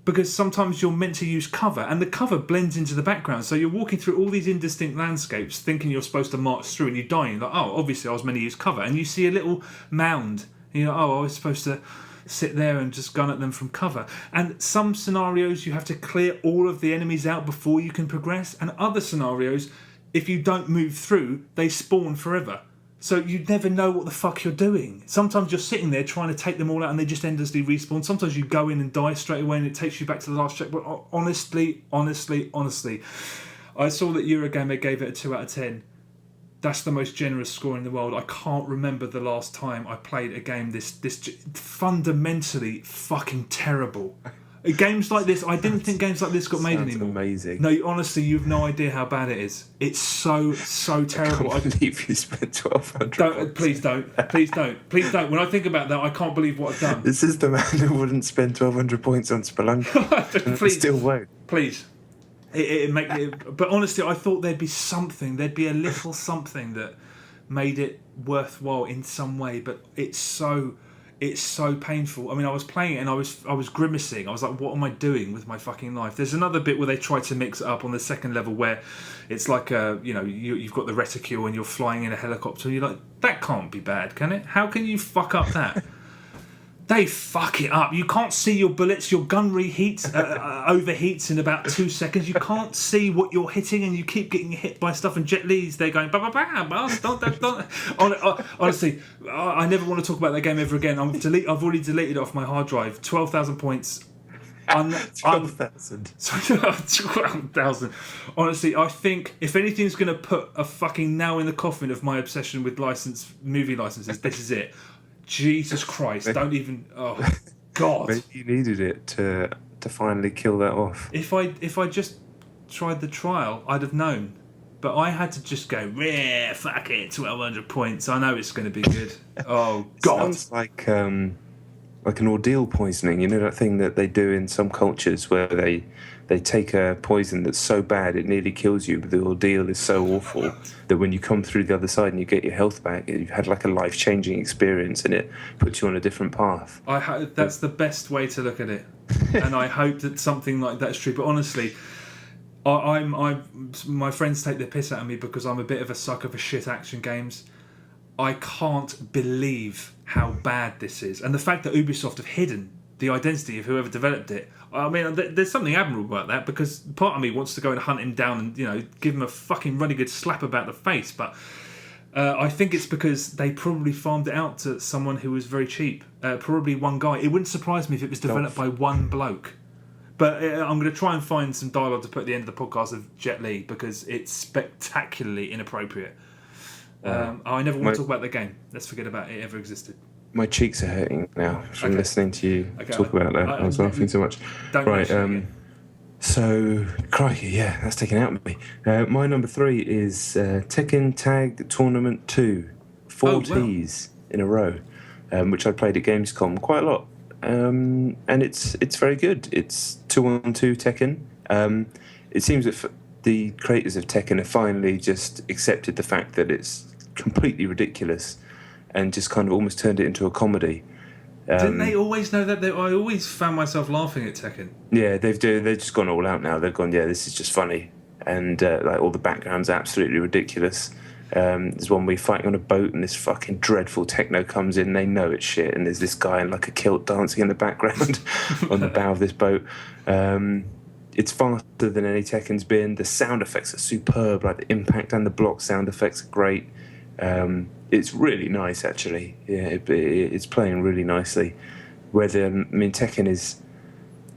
Because sometimes you're meant to use cover, and the cover blends into the background. So you're walking through all these indistinct landscapes thinking you're supposed to march through, and you die, and you're like, oh, obviously I was meant to use cover. And you see a little mound, and you're like, oh, I was supposed to sit there and just gun at them from cover. And some scenarios you have to clear all of the enemies out before you can progress, and other scenarios, if you don't move through, they spawn forever. So you never know what the fuck you're doing. Sometimes you're sitting there trying to take them all out and they just endlessly respawn. Sometimes you go in and die straight away and it takes you back to the last checkpoint. Honestly, I saw that Eurogamer gave it a 2 out of 10. That's the most generous score in the world. I can't remember the last time I played a game this fundamentally fucking terrible. Games like this, I didn't think games like this got made anymore. Amazing. No, honestly, you've no idea how bad it is. It's so terrible. I can't believe you spent 1,200. Please don't. When I think about that, I can't believe what I've done. This is the man who wouldn't spend 1,200 points on Spelunky. Please, still won't. Please. But honestly, I thought there'd be something. There'd be a little something that made it worthwhile in some way. But it's so painful. I mean, I was playing it and I was grimacing. I was like, what am I doing with my fucking life? There's another bit where they try to mix it up on the second level where it's like you've got the reticule and you're flying in a helicopter. And you're like, that can't be bad, can it? How can you fuck up that? They fuck it up. You can't see your bullets. Your gun overheats in about 2 seconds. You can't see what you're hitting, and you keep getting hit by stuff. And Jet Li's there going, bah, bah, bah, don't. Honestly, I never want to talk about that game ever again. I've already deleted it off my hard drive. 12,000 points. 12,000. 12,000. Honestly, I think if anything's going to put a fucking nail in the coffin of my obsession with movie licenses, this is it. Jesus Christ! Don't even. Oh God! Maybe you needed it to finally kill that off. If I just tried the trial, I'd have known. but I had to just go, yeah, fuck it, 1,200 points. I know it's going to be good. Oh, God. Sounds like an ordeal poisoning. You know that thing that they do in some cultures where they take a poison that's so bad it nearly kills you, but the ordeal is so awful that when you come through the other side and you get your health back, you've had like a life-changing experience and it puts you on a different path. That's the best way to look at it. And I hope that something like that's true. But honestly, my friends take the piss out of me because I'm a bit of a sucker for shit action games. I can't believe how bad this is. And the fact that Ubisoft have hidden the identity of whoever developed it. I mean, there's something admirable about that, because part of me wants to go and hunt him down and, you know, give him a fucking really good slap about the face. But I think it's because they probably farmed it out to someone who was very cheap. Probably one guy. It wouldn't surprise me if it was developed by one bloke. But I'm going to try and find some dialogue to put at the end of the podcast of Jet Li, because it's spectacularly inappropriate. I never want to talk about the game. Let's forget about it ever existed. My cheeks are hurting now from listening to you talk about that. I was laughing so much. Right, so, crikey, yeah, that's taken out of me. My number 3 is Tekken Tag Tournament 2. 4 Ts in a row, which I played at Gamescom quite a lot. And it's very good. It's 2-on-2 Tekken. It seems that the creators of Tekken have finally just accepted the fact that it's completely ridiculous and just kind of almost turned it into a comedy. Didn't they always know that? I always found myself laughing at Tekken. Yeah, they've just gone all out now. They've gone, yeah, this is just funny. And like all the background's absolutely ridiculous. There's one where you're fighting on a boat and this fucking dreadful techno comes in. They know it's shit, and there's this guy in like a kilt dancing in the background on the bow of this boat. It's faster than any Tekken's been. The sound effects are superb. Like the impact and the block sound effects are great. It's really nice, actually. Yeah, it's playing really nicely. Tekken is...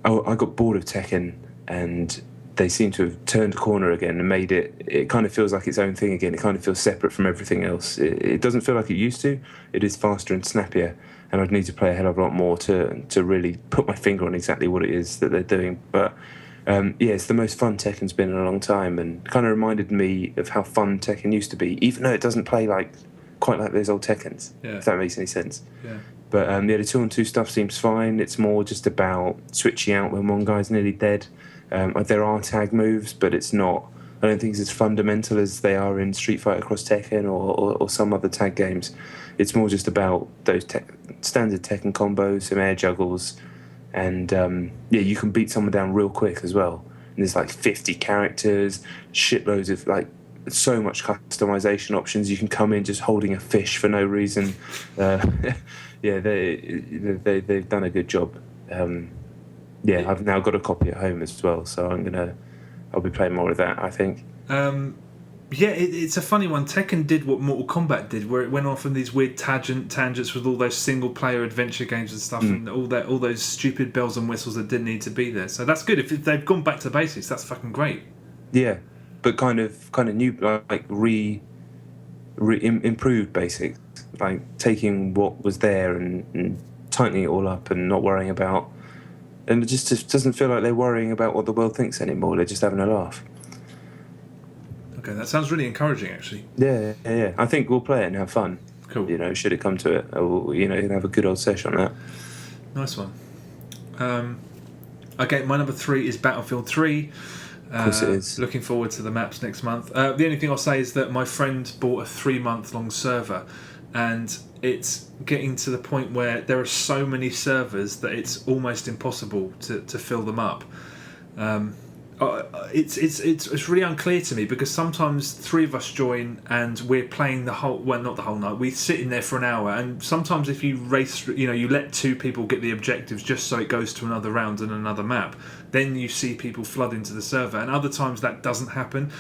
I got bored of Tekken, and they seem to have turned a corner again and made it... It kind of feels like its own thing again. It kind of feels separate from everything else. It doesn't feel like it used to. It is faster and snappier, and I'd need to play a hell of a lot more to really put my finger on exactly what it is that they're doing. But... it's the most fun Tekken's been in a long time, and kind of reminded me of how fun Tekken used to be, even though it doesn't play quite like those old Tekkens, if that makes any sense. Yeah. But the 2-on-2 stuff seems fine. It's more just about switching out when one guy's nearly dead. There are tag moves, but it's not... I don't think it's as fundamental as they are in Street Fighter Cross Tekken or some other tag games. It's more just about those standard Tekken combos, some air juggles... And you can beat someone down real quick as well. And there's like 50 characters, shitloads of like so much customization options. You can come in just holding a fish for no reason. They've done a good job. I've now got a copy at home as well, so I'll be playing more of that, I think. It's a funny one. Tekken did what Mortal Kombat did, where it went off on these weird tangents with all those single-player adventure games and stuff, and all those stupid bells and whistles that didn't need to be there. So that's good. If they've gone back to basics, that's fucking great. Yeah, but kind of new, like improved basics, like taking what was there and tightening it all up and not worrying about. And it just doesn't feel like they're worrying about what the world thinks anymore. They're just having a laugh. Okay, that sounds really encouraging, actually. Yeah. I think we'll play it and have fun. Cool. Should it come to it, have a good old session on that. Nice one. Okay, my number 3 is Battlefield 3. Of course it is. Looking forward to the maps next month. The only thing I'll say is that my friend bought a 3-month-long server, and it's getting to the point where there are so many servers that it's almost impossible to fill them up. It's really unclear to me, because sometimes 3 of us join and we're playing not the whole night. We sit in there for an hour, and sometimes if you race, you let 2 people get the objectives just so it goes to another round and another map, then you see people flood into the server, and other times that doesn't happen.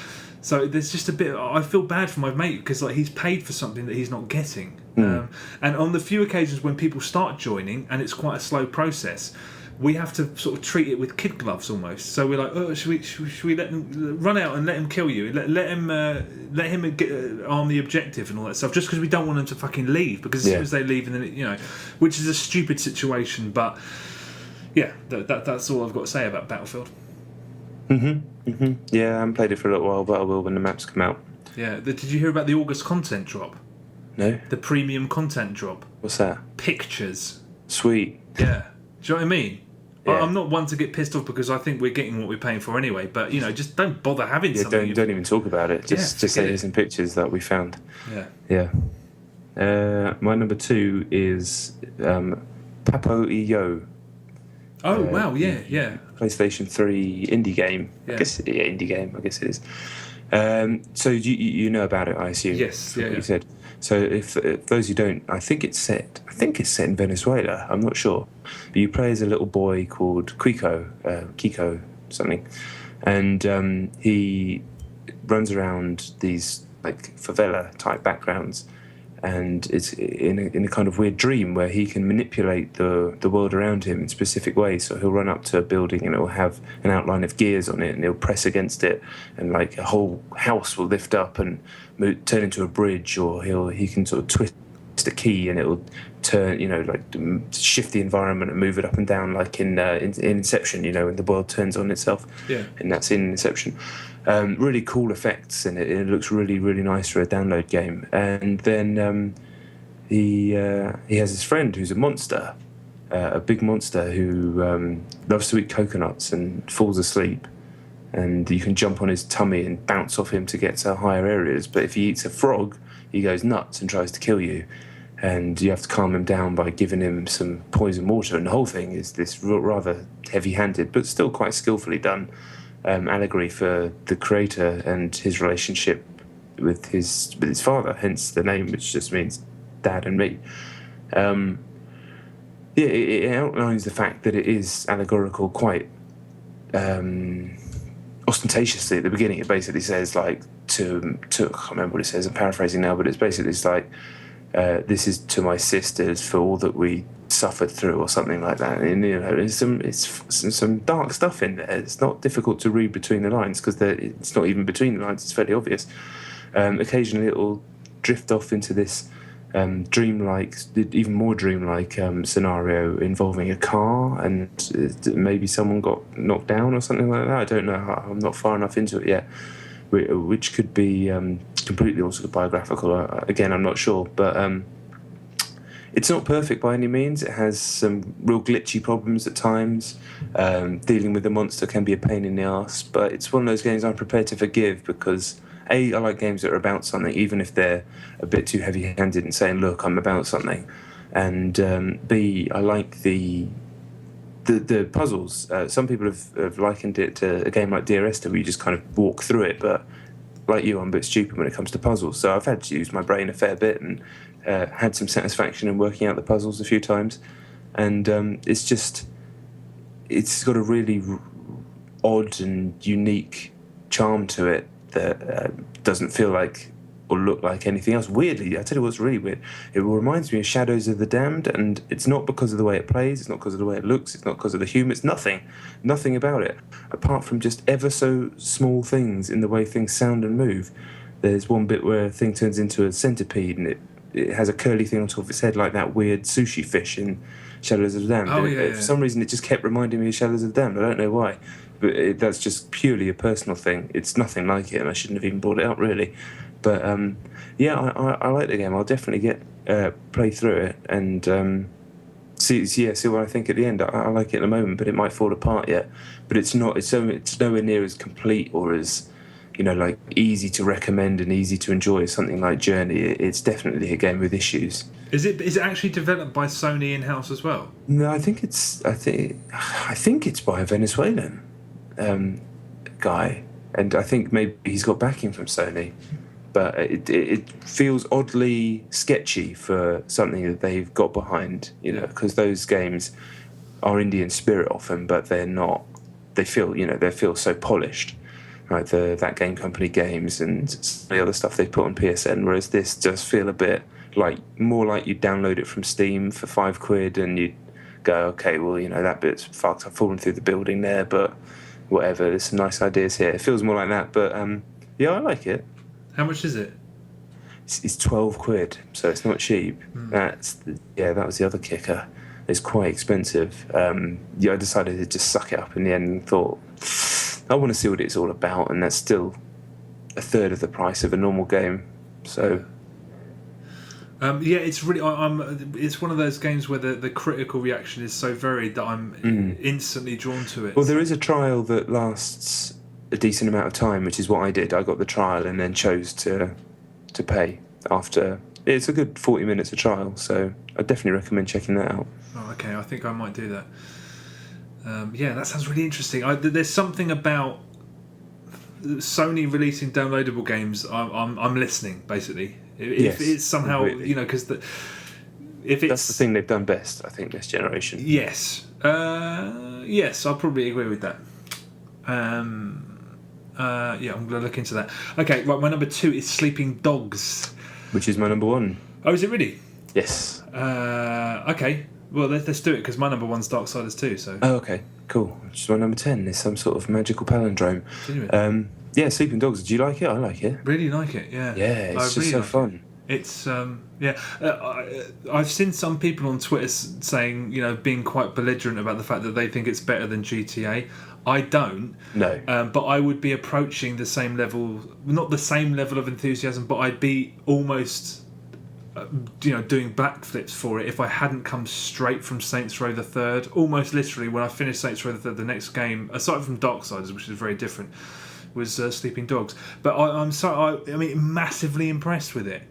So there's just a bit... I feel bad for my mate, because he's paid for something that he's not getting. And on the few occasions when people start joining, and it's quite a slow process, we have to sort of treat it with kid gloves almost. So we're like, should we let him run out and let him kill you? Let him get arm the objective and all that stuff, just because we don't want them to fucking leave. Because as soon as they leave, and then which is a stupid situation. But yeah, that's all I've got to say about Battlefield. Yeah, I haven't played it for a little while, but I will when the maps come out. Yeah. Did you hear about the August content drop? No? The premium content drop. What's that? Pictures. Sweet. Yeah. Do you know what I mean? Yeah. I'm not one to get pissed off because I think we're getting what we're paying for anyway. But just don't bother having something. Don't even talk about it. Just say there's some pictures that we found. Yeah. Yeah. My number 2 is Papo y Yo. Oh wow! Yeah. PlayStation 3 indie game. Yeah. Indie game. I guess it is. So you know about it, I assume. Yes. What you said. So if those who don't, I think it's set in Venezuela. I'm not sure, but you play as a little boy called Kiko something, and he runs around these like favela type backgrounds, and it's in a kind of weird dream where he can manipulate the world around him in specific ways. So he'll run up to a building and it'll have an outline of gears on it, and he'll press against it, and like a whole house will lift up and turn into a bridge, or he can sort of twist a key and it'll turn, shift the environment and move it up and down, like in Inception, when the world turns on itself. Yeah. And that's in Inception. Really cool effects, and it looks really, really nice for a download game. And then he has his friend who's a monster, a big monster who loves to eat coconuts and falls asleep. And you can jump on his tummy and bounce off him to get to higher areas. But if he eats a frog, he goes nuts and tries to kill you. And you have to calm him down by giving him some poison water. And the whole thing is this rather heavy-handed, but still quite skillfully done allegory for the creator and his relationship with his father, hence the name, which just means dad and me. It outlines the fact that it is allegorical quite ostentatiously at the beginning. It basically says like to I can't remember what it says, I'm paraphrasing now, but it's like this is to my sisters for all that we suffered through, or something like that. And it's some dark stuff in there. It's not difficult to read between the lines because it's not even between the lines, it's fairly obvious. Occasionally it will drift off into this even more dreamlike scenario involving a car, and maybe someone got knocked down or something like that. I don't know. I'm not far enough into it yet, which could be completely autobiographical. Again, I'm not sure, but it's not perfect by any means. It has some real glitchy problems at times. Dealing with the monster can be a pain in the arse, but it's one of those games I'm prepared to forgive because A, I like games that are about something, even if they're a bit too heavy-handed and saying, look, I'm about something. And B, I like the puzzles. Some people have likened it to a game like Dear Esther, where you just kind of walk through it, but like you, I'm a bit stupid when it comes to puzzles. So I've had to use my brain a fair bit and had some satisfaction in working out the puzzles a few times. And it's got a really odd and unique charm to it that doesn't feel like or look like anything else. Weirdly, I tell you what's really weird, it reminds me of Shadows of the Damned, and it's not because of the way it plays, it's not because of the way it looks, it's not because of the humour, it's nothing about it, apart from just ever so small things in the way things sound and move. There's one bit where a thing turns into a centipede, and it has a curly thing on top of its head like that weird sushi fish in Shadows of the Damned. For some reason it just kept reminding me of Shadows of the Damned. I don't know why, but that's just purely a personal thing. It's nothing like it, and I shouldn't have even brought it up really. But I like the game. I'll definitely play through it and see what I think at the end. I like it at the moment, but it might fall apart yet. But it's not. It's nowhere near as complete or as like easy to recommend and easy to enjoy as something like Journey. It's definitely a game with issues. Is it actually developed by Sony in-house as well? No, I think it's by a Venezuelan guy, and I think maybe he's got backing from Sony. But it feels oddly sketchy for something that they've got behind, because those games are Indian spirit often, but they're not. They feel so polished, like that Game Company games and the other stuff they put on PSN. Whereas this does feel a bit more like you download it from Steam for £5 and you go, okay, well that bit's fucked. I've fallen through the building there, but whatever. There's some nice ideas here. It feels more like that, but I like it. How much is it? It's £12, so it's not cheap. That was the other kicker. It's quite expensive. I decided to just suck it up in the end and thought, I want to see what it's all about, and that's still a third of the price of a normal game. So. It's really. It's one of those games where the critical reaction is so varied that I'm instantly drawn to it. Well, there is a trial that lasts a decent amount of time, which is what I did. I got the trial and then chose to pay after. It's a good 40 minutes of trial, so I definitely recommend checking that out. Oh, okay. I think I might do that. That sounds really interesting. There's something about Sony releasing downloadable games. I'm listening, basically. If it's somehow, because if it's... That's the thing they've done best, I think, this generation. Yes. I'll probably agree with that. I'm going to look into that. Okay, right, my number 2 is Sleeping Dogs. Which is my number 1. Oh, is it really? Yes. Okay. Well, let's do it, because my number 1's Darksiders 2, so... Oh, okay. Cool. Which is my number 10. There's some sort of magical palindrome. Yeah, Sleeping Dogs. Do you like it? I like it. Really like it, yeah. Yeah, it's just so fun. It's I've seen some people on Twitter saying, being quite belligerent about the fact that they think it's better than GTA. I don't. No. But I would be approaching the same level, not the same level of enthusiasm, but I'd be almost, doing backflips for it if I hadn't come straight from Saints Row the Third. Almost literally, when I finished Saints Row the Third, the next game, aside from Darksiders, which is very different, was Sleeping Dogs. But I'm massively impressed with it.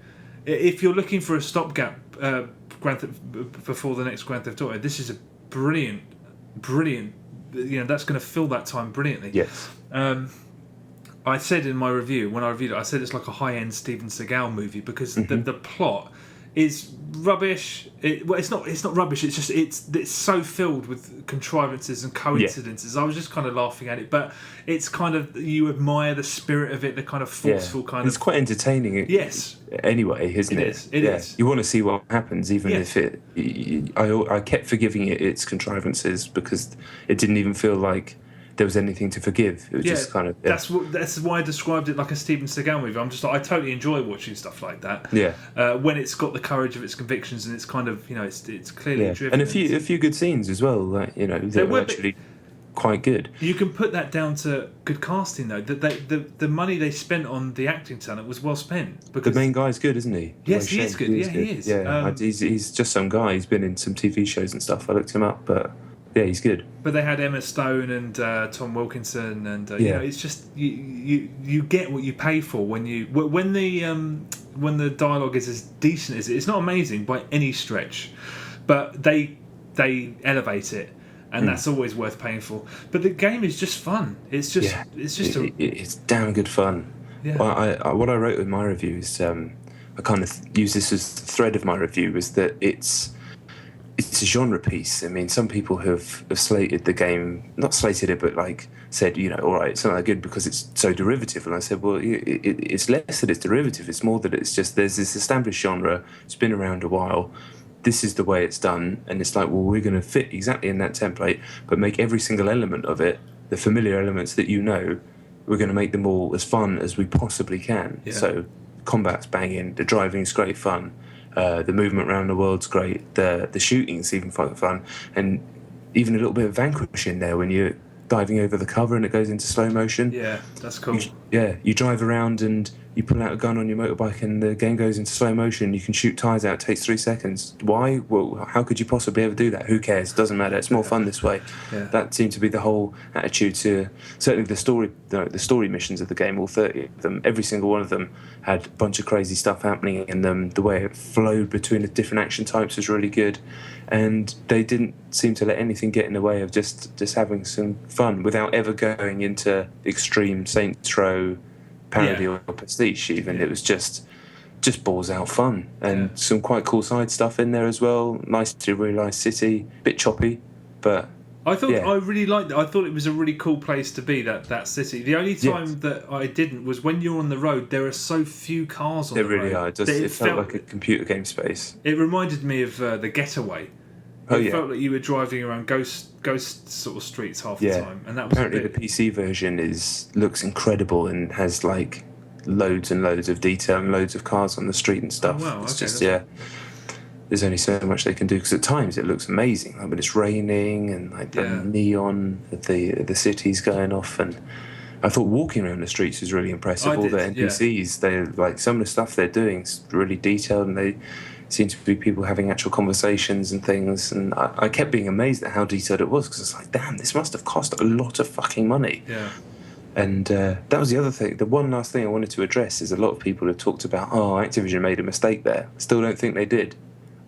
If you're looking for a stopgap before the next Grand Theft Auto, this is a brilliant. That's going to fill that time brilliantly. Yes. I said in my review, when I reviewed it, I said it's like a high-end Steven Seagal movie because the plot is rubbish. It's not rubbish. It's just it's so filled with contrivances and coincidences. Yeah. I was just kind of laughing at it, but it's kind of, you admire the spirit of it, the kind of forceful kind of. It's quite entertaining. Yes. Anyway, isn't it? It is. You want to see what happens, even if it. I kept forgiving it its contrivances because it didn't even feel like there was anything to forgive. It was just kind of... That's why I described it like a Steven Seagal movie. I'm just like, I totally enjoy watching stuff like that. Yeah. When it's got the courage of its convictions and it's kind of, it's clearly driven. And a few good scenes as well. Like, they were actually quite good. You can put that down to good casting, though. The money they spent on the acting talent was well spent. Because the main guy's good, isn't he? Yes, he is good. He is. Yeah, he's just some guy. He's been in some TV shows and stuff. I looked him up, but... Yeah, he's good. But they had Emma Stone and Tom Wilkinson, and it's just you get what you pay for when the dialogue is as decent as it. It's not amazing by any stretch, but they elevate it, and that's always worth paying for. But the game is just fun. It's damn good fun. Yeah. Well, what I wrote in my review is I kind of use this as the thread of my review, is that it's a genre piece. I mean, some people have slated the game, not slated it, but like said, all right, it's not that good because it's so derivative. And I said, well, it's less that it's derivative. It's more that it's just there's this established genre. It's been around a while. This is the way it's done. And it's like, well, we're going to fit exactly in that template, but make every single element of it, the familiar elements that we're going to make them all as fun as we possibly can. Yeah. So combat's banging, the driving's great fun. The movement around the world's great. The shooting's even fun, and even a little bit of Vanquish in there when you're diving over the cover and it goes into slow motion. Yeah, that's cool. You drive around and you pull out a gun on your motorbike and the game goes into slow motion. You can shoot tyres out. It takes 3 seconds. Why? Well, how could you possibly ever do that? Who cares? Doesn't matter. It's more fun this way. Yeah. That seemed to be the whole attitude to certainly the story missions of the game. All 30 of them, every single one of them had a bunch of crazy stuff happening in them. The way it flowed between the different action types was really good, and they didn't seem to let anything get in the way of just having some fun without ever going into extreme Saints Row parody or pastiche even. It was just balls out fun, and some quite cool side stuff in there as well. Nicely realised city, bit choppy, but I really liked it. I thought it was a really cool place to be, that city. The only time that I didn't was when you're on the road, there are so few cars on the road. There really are. It felt like a computer game space. It reminded me of The Getaway. It felt like you were driving around ghost sort of streets half the time, and that was apparently the PC version looks incredible and has like loads and loads of detail and loads of cars on the street and stuff. Oh, wow, it's okay, just there's only so much they can do, because at times it looks amazing, like when it's raining and like the neon of the cities going off. And I thought walking around the streets was really impressive. All the NPCs, they like some of the stuff they're doing is really detailed, and they seem to be people having actual conversations and things. And I kept being amazed at how detailed it was, because it's like, damn, this must have cost a lot of fucking money. Yeah. And that was the other thing. The one last thing I wanted to address is a lot of people have talked about, Activision made a mistake there. I still don't think they did.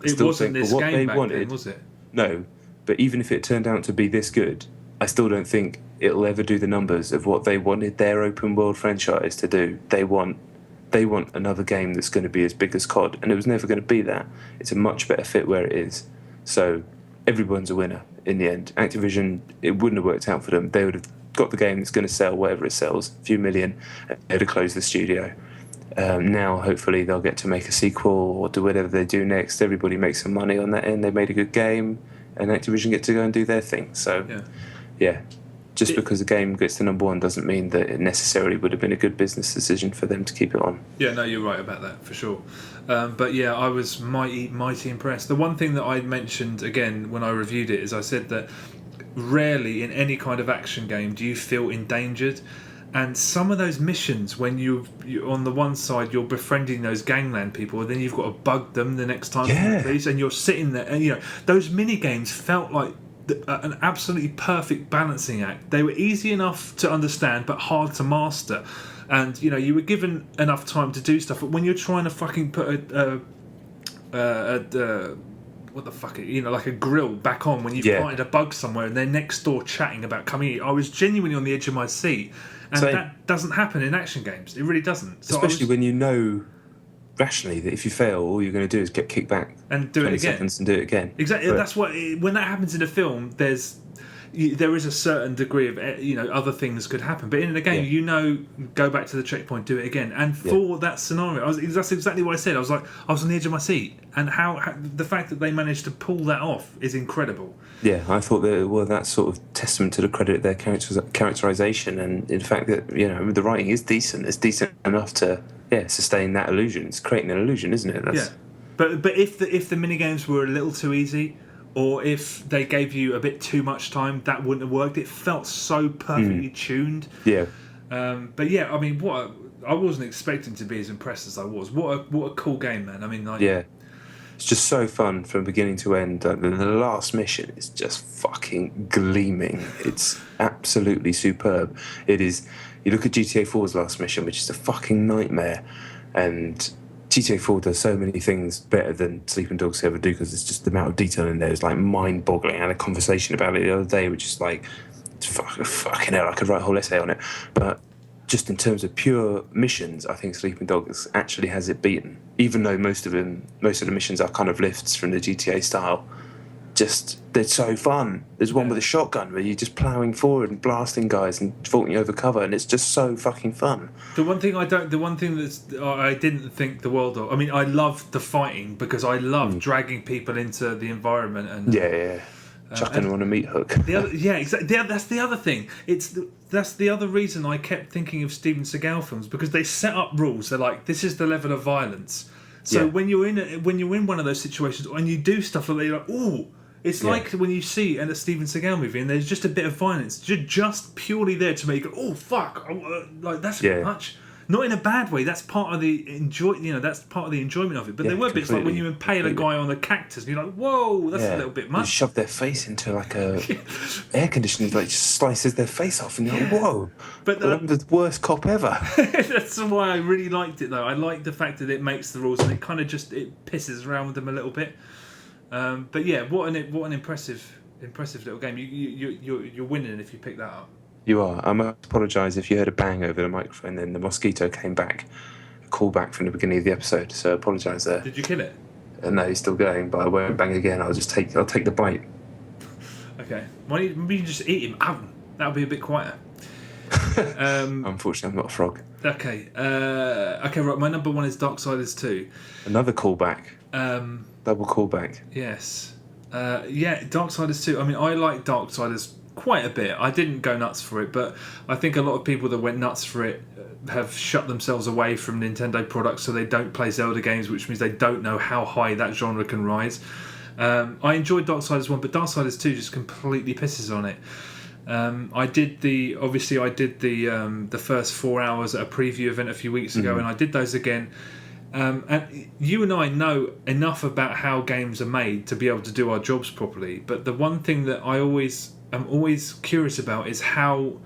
It wasn't this game back then, was it? No, but even if it turned out to be this good, I still don't think it'll ever do the numbers of what they wanted their open world franchise to do. They want another game that's going to be as big as COD, and it was never going to be that. It's a much better fit where it is. So everyone's a winner in the end. Activision, it wouldn't have worked out for them. They would have got the game that's going to sell whatever it sells, a few million, and they'd have closed the studio. Now, hopefully, they'll get to make a sequel or do whatever they do next. Everybody makes some money on that end. They made a good game, and Activision get to go and do their thing. So, yeah. Just because a game gets to number one doesn't mean that it necessarily would have been a good business decision for them to keep it on. Yeah, no, you're right about that, for sure. But yeah, I was mighty impressed. The one thing that I mentioned, again, when I reviewed it, is I said that rarely in any kind of action game do you feel endangered. And some of those missions, when you on the one side you're befriending those gangland people, and then you've got to bug them the next time from the police, and you're sitting there, and those mini games felt like an absolutely perfect balancing act. They were easy enough to understand but hard to master, and you were given enough time to do stuff. But when you're trying to fucking put what the fuck, like a grill back on when you've planted a bug somewhere and they're next door chatting about coming in, I was genuinely on the edge of my seat. And that doesn't happen in action games. It really doesn't. So especially when you know rationally that if you fail, all you're going to do is get kicked back and do it again. Seconds and do it again. Exactly. But that's what. When that happens in a film, there is a certain degree of other things could happen. But in the game, go back to the checkpoint, do it again. And for that scenario, that's exactly what I said. I was on the edge of my seat, and how the fact that they managed to pull that off is incredible. Yeah, I thought that that's sort of testament to the credit of their characterization, and in fact that the writing is decent. It's decent enough to sustain that illusion. It's creating an illusion, isn't it? But if the minigames were a little too easy, or if they gave you a bit too much time, that wouldn't have worked. It felt so perfectly tuned. Yeah. But yeah, I mean, I wasn't expecting to be as impressed as I was. What a cool game, man. I mean, it's just so fun from beginning to end. The last mission is just fucking gleaming. It's absolutely superb. It is. You look at GTA 4's last mission, which is a fucking nightmare, and GTA 4 does so many things better than Sleeping Dogs ever do, because it's just the amount of detail in there is like mind-boggling. I had a conversation about it the other day, which is like, fucking hell, I could write a whole essay on it. But just in terms of pure missions, I think Sleeping Dogs actually has it beaten. Even though most of the missions are kind of lifts from the GTA style, they're so fun. There's one with a shotgun where you're just ploughing forward and blasting guys and vaulting over cover, and it's just so fucking fun. The one thing I didn't think the world of. I mean, I love the fighting because I love dragging people into the environment and chucking them on a meat hook. Exactly. That's the other thing. That's the other reason I kept thinking of Steven Seagal films, because they set up rules. They're like, this is the level of violence. So when you're in one of those situations and you do stuff like that, you're like, ooh. It's like when you see in a Steven Seagal movie and there's just a bit of violence, just purely there to make you go, oh fuck, like that's a bit much. Not in a bad way. That's part of the That's part of the enjoyment of it. But there were bits like when you impale a guy on a cactus, and you're like, whoa, that's a little bit much. You shove their face into like a air conditioner, like just slices their face off, and you're like, whoa. But I'm the worst cop ever. That's why I really liked it, though. I like the fact that it makes the rules and it kind of it pisses around with them a little bit. But yeah, what an impressive little game. You're winning if you pick that up. You are. I must apologise if you heard a bang over the microphone. Then the mosquito came back, a call back from the beginning of the episode. So I apologise there. Did you kill it? No, he's still going, but I won't bang again. I'll take the bite. Okay. Why don't you just eat him? That'll be a bit quieter. Unfortunately, I'm not a frog. Okay. Okay. Right. My number one is Darksiders 2. Another callback. Double callback. Yes. Darksiders 2. I mean, I like Darksiders quite a bit. I didn't go nuts for it, but I think a lot of people that went nuts for it have shut themselves away from Nintendo products, so they don't play Zelda games, which means they don't know how high that genre can rise. I enjoyed Darksiders 1, but Darksiders 2 just completely pisses on it. I did the first 4 hours at a preview event a few weeks ago, and I did those again. And you and I know enough about how games are made to be able to do our jobs properly. But the one thing that I'm always curious about is how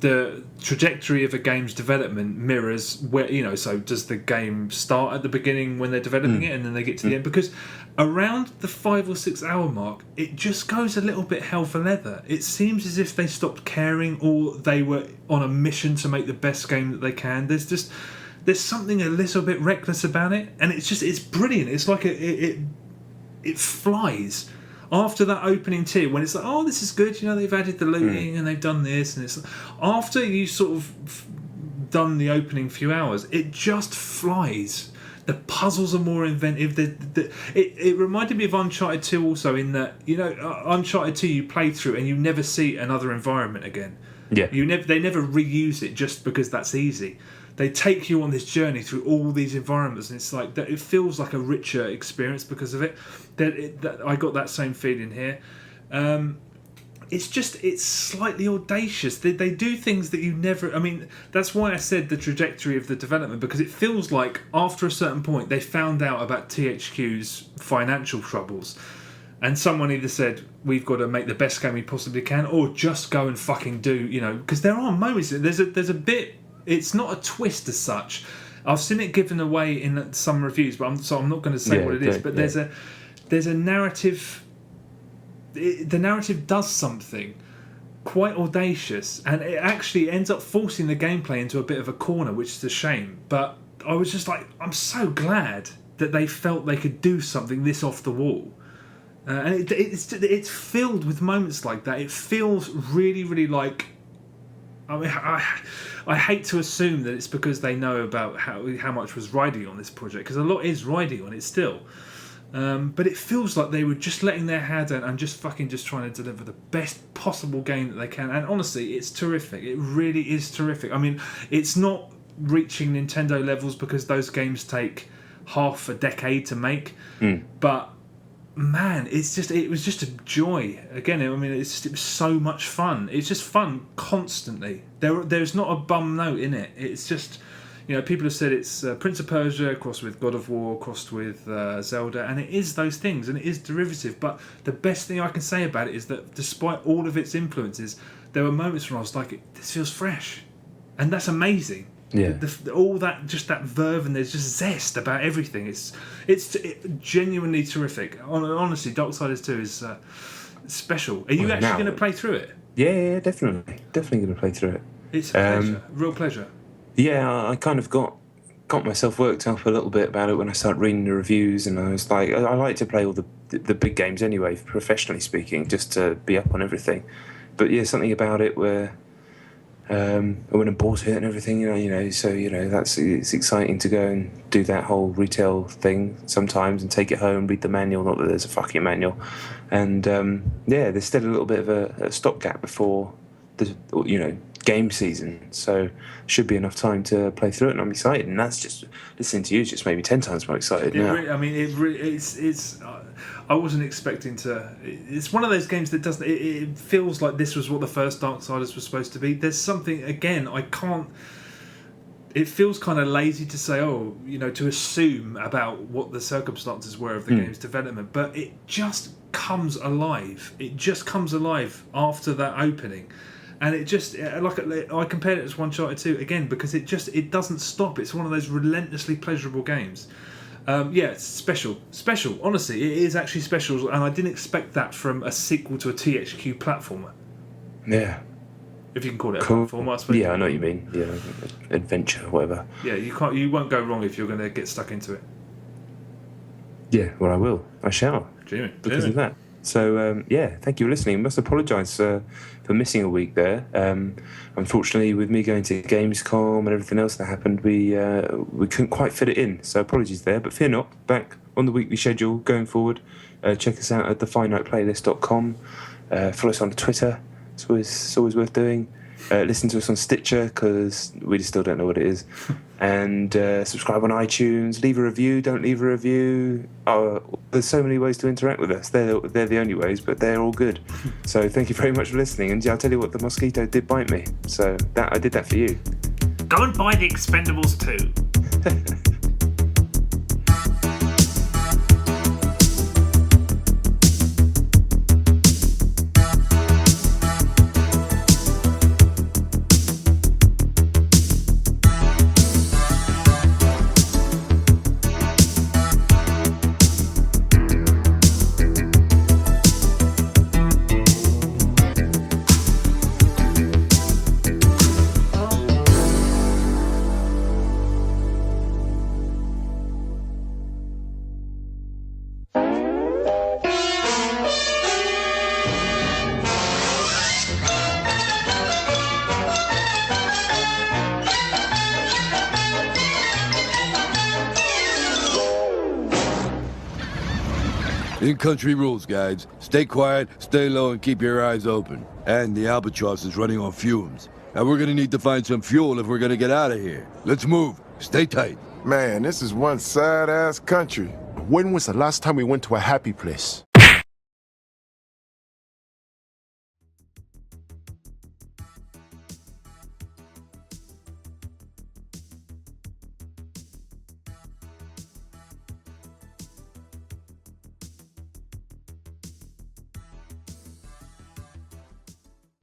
the trajectory of a game's development mirrors where, so does the game start at the beginning when they're developing it and then they get to the end? Because around the 5 or 6 hour mark, it just goes a little bit hell for leather. It seems as if they stopped caring, or they were on a mission to make the best game that they can. There's something a little bit reckless about it, and it's brilliant. It's like it flies. After that opening tier, when it's like, oh, this is good, they've added the looting and they've done this, and it's after you sort of done the opening few hours, it just flies. The puzzles are more inventive. It reminded me of Uncharted 2 also, in that Uncharted 2 you play through and you never see another environment again. Yeah, they never reuse it just because that's easy. They take you on this journey through all these environments, and it's like that. It feels like a richer experience because of it. I got that same feeling here. It's slightly audacious. They do things that you never. I mean, that's why I said the trajectory of the development, because it feels like after a certain point they found out about THQ's financial troubles, and someone either said, we've got to make the best game we possibly can, or just go and fucking do. Because there are moments. There's a bit. It's not a twist as such. I've seen it given away in some reviews, but I'm not going to say what it is. But there's a narrative. The narrative does something quite audacious, and it actually ends up forcing the gameplay into a bit of a corner, which is a shame. But I was just like, I'm so glad that they felt they could do something this off the wall. And it's filled with moments like that. It feels really, really like. I mean, I hate to assume that it's because they know about how much was riding on this project, because a lot is riding on it still. But it feels like they were just letting their hair down and just trying to deliver the best possible game that they can. And honestly, it's terrific. It really is terrific. I mean, it's not reaching Nintendo levels because those games take half a decade to make. But man, it was just a joy. Again, I mean, it was so much fun. It's just fun constantly. There's not a bum note in it. It's just, people have said it's Prince of Persia crossed with God of War crossed with Zelda, and it is those things, and it is derivative. But the best thing I can say about it is that despite all of its influences, there were moments where I was like, this feels fresh, and that's amazing. Yeah, all that, just that verve, and there's just zest about everything. It's genuinely terrific. Honestly, Darksiders 2 is special. Are you actually going to play through it? Yeah, definitely going to play through it. It's a pleasure, real pleasure. Yeah, I kind of got myself worked up a little bit about it when I started reading the reviews, and I was like, I like to play all the big games anyway, professionally speaking, just to be up on everything. But yeah, something about it where. I went and bought it and everything, so it's exciting to go and do that whole retail thing sometimes and take it home, read the manual, not that there's a fucking manual, and there's still a little bit of a stopgap before the game season, so should be enough time to play through it, and I'm excited, and that's just listening to you just made me 10 times more excited now. It's I wasn't expecting to. It's one of those games that doesn't. It feels like this was what the first Darksiders was supposed to be. There's something, again, I can't. It feels kind of lazy to say, to assume about what the circumstances were of the game's development, but it just comes alive. It just comes alive after that opening. And it just, I compared it to Uncharted 2 again, because it doesn't stop. It's one of those relentlessly pleasurable games. It's special. Honestly, it is actually special, and I didn't expect that from a sequel to a THQ platformer. Yeah. If you can call it a cool. platformer, I suppose. Yeah, I know what you mean. Yeah, adventure, whatever. Yeah, you won't go wrong if you're going to get stuck into it. Yeah, well, I will. I shall. Because of that. So, thank you for listening. I must apologise for missing a week there. Unfortunately, with me going to Gamescom and everything else that happened, we couldn't quite fit it in. So apologies there, but fear not, back on the weekly schedule going forward. Check us out at thefiniteplaylist.com. Follow us on Twitter It's always worth doing. Listen to us on Stitcher, because we still don't know what it is. And subscribe on iTunes. Leave a review. Don't leave a review. There's so many ways to interact with us. They're the only ways, but they're all good. So thank you very much for listening. And I'll tell you what, the mosquito did bite me. So I did that for you. Go and buy the Expendables too. In-country rules, guys. Stay quiet, stay low, and keep your eyes open. And the Albatross is running on fumes. Now we're gonna need to find some fuel if we're gonna get out of here. Let's move. Stay tight. Man, this is one sad-ass country. When was the last time we went to a happy place?